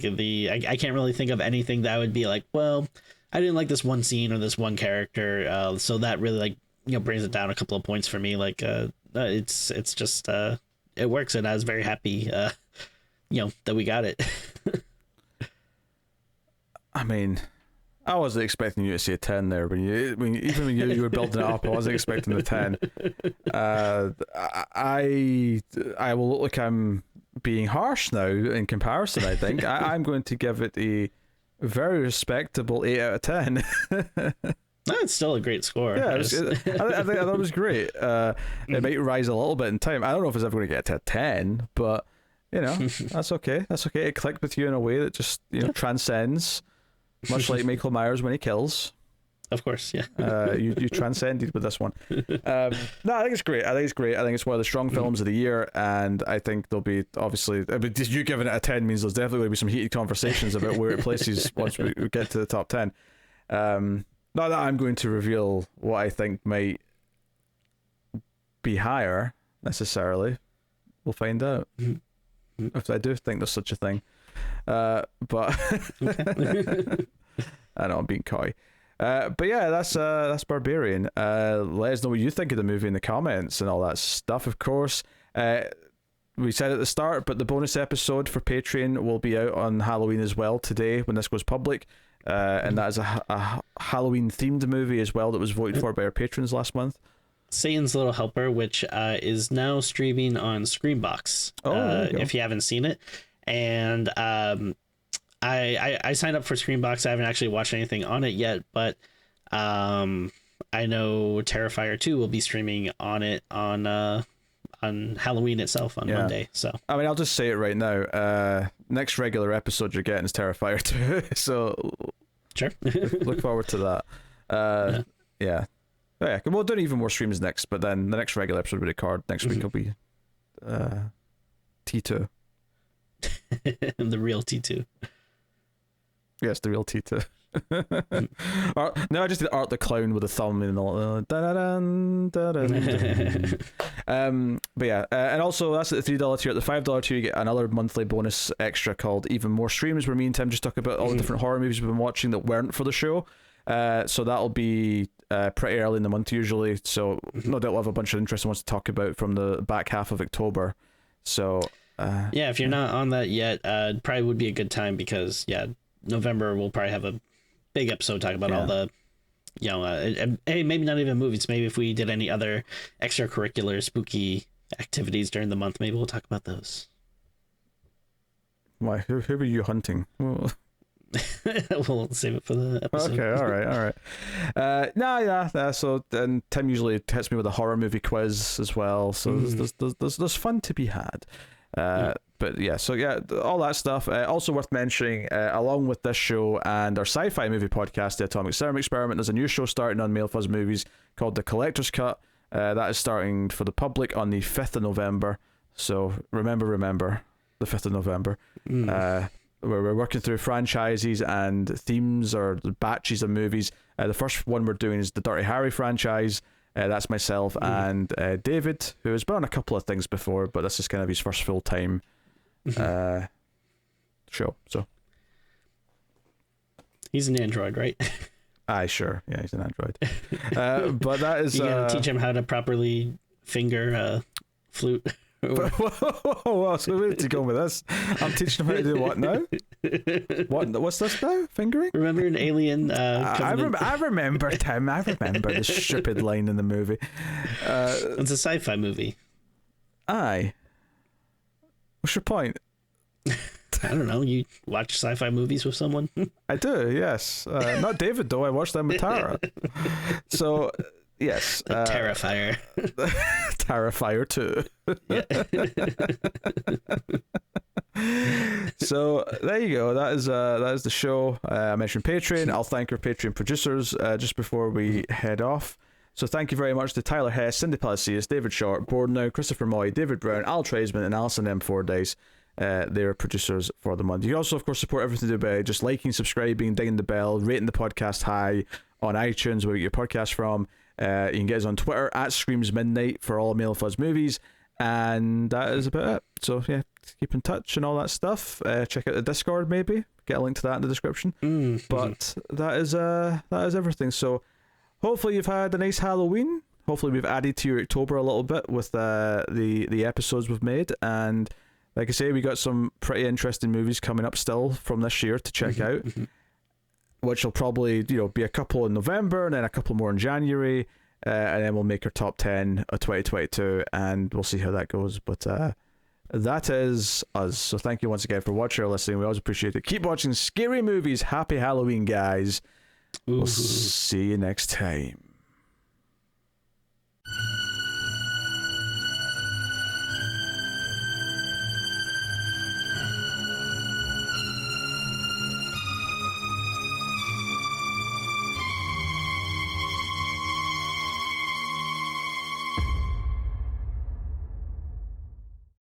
can't really think of anything that would be well, I didn't like this one scene or this one character. So that really brings it down a couple of points for me. It's just it works, and I was very happy that we got it. I mean, I wasn't expecting you to say a 10 there. When you were building it up, I wasn't expecting the 10. I will look like I'm being harsh now in comparison. I think I'm going to give it a very respectable 8 out of 10. That's still a great score. Yeah, I thought it was great. It might rise a little bit in time. I don't know if it's ever going to get to a 10, but that's okay. That's okay. It clicked with you in a way that just transcends, much like Michael Myers when he kills. Of course, yeah. You transcended with this one. No, I think it's great. I think it's one of the strong films of the year, and I think there'll be, obviously, you giving it a 10 means there's definitely going to be some heated conversations about where it places once we get to the top 10. Not that I'm going to reveal what I think might be higher, necessarily. We'll find out. If I do think there's such a thing. But I know I'm being coy. But yeah, that's Barbarian. Let us know what you think of the movie in the comments and all that stuff, of course. We said at the start, but the bonus episode for Patreon will be out on Halloween as well today when this goes public. And that is a Halloween themed movie as well that was voted for by our patrons last month. Satan's Little Helper, which is now streaming on Screambox. If you haven't seen it. And I signed up for Screambox. I haven't actually watched anything on it yet, but I know Terrifier 2 will be streaming on it on Halloween itself on Monday. So I mean, I'll just say it right now. Next regular episode you're getting is Terrifier 2. So sure. look forward to that. Yeah. We'll do even more streams next, but then the next regular episode we record next week will be T2. The real T2. Yes, the real T2. No, I just did Art the Clown with a thumb and all. But yeah, and also that's at the $3 tier. At the $5 tier, you get another monthly bonus extra called Even More Streams, where me and Tim just talk about all the different horror movies we've been watching that weren't for the show. So that'll be pretty early in the month usually. So no doubt we'll have a bunch of interesting ones to talk about from the back half of October. So if you're not on that yet, probably would be a good time because November we'll probably have a big episode talking about all the hey, maybe not even movies, maybe if we did any other extracurricular spooky activities during the month, maybe we'll talk about those. Why, who are you hunting? We'll save it for the episode. Okay, all right. So then Tim usually hits me with a horror movie quiz as well, so there's fun to be had. But all that stuff. Also worth mentioning, along with this show and our sci-fi movie podcast, The Atomic Cinema Experiment, there's a new show starting on Male Fuzz Movies called The Collector's Cut. That is starting for the public on the 5th of November. So remember, the 5th of November. Where we're working through franchises and themes or batches of movies. The first one we're doing is the Dirty Harry franchise. That's myself and David, who has been on a couple of things before, but this is kind of his first full-time show. So he's an android, right? Aye, sure. Yeah, he's an android. But that is... You gotta teach him how to properly finger a flute. Whoa, so where did you go with this? I'm teaching him how to do what now? What's this now? Fingering? Remember an Alien? I remember, Tim. I remember the stupid line in the movie. It's a sci-fi movie. Aye. What's your point? I don't know. You watch sci-fi movies with someone? I do, yes. Not David, though. I watched them with Tara. So... Yes. Terrifier. Terrifier 2. So there you go. That is the show. I mentioned Patreon. I'll thank our Patreon producers just before we head off. So thank you very much to Tyler Hess, Cindy Palacios, David Short, Bordenau, Christopher Moy, David Brown, Al Treisman, and Alison M. Fordyce. They're producers for the month. You can also, of course, support everything to do by just liking, subscribing, dinging the bell, rating the podcast high on iTunes, where you get your podcast from. You can get us on Twitter at Screams Midnight for all Male Fuzz movies, and that is about it. So yeah, keep in touch and all that stuff. Check out the Discord, maybe get a link to that in the description. But that is everything. So hopefully you've had a nice Halloween. Hopefully we've added to your October a little bit with the episodes we've made, and like I say, we got some pretty interesting movies coming up still from this year to check out. Which will probably, be a couple in November and then a couple more in January, and then we'll make our top 10 of 2022, and we'll see how that goes. But that is us. So thank you once again for watching or listening. We always appreciate it. Keep watching scary movies. Happy Halloween, guys. We'll see you next time.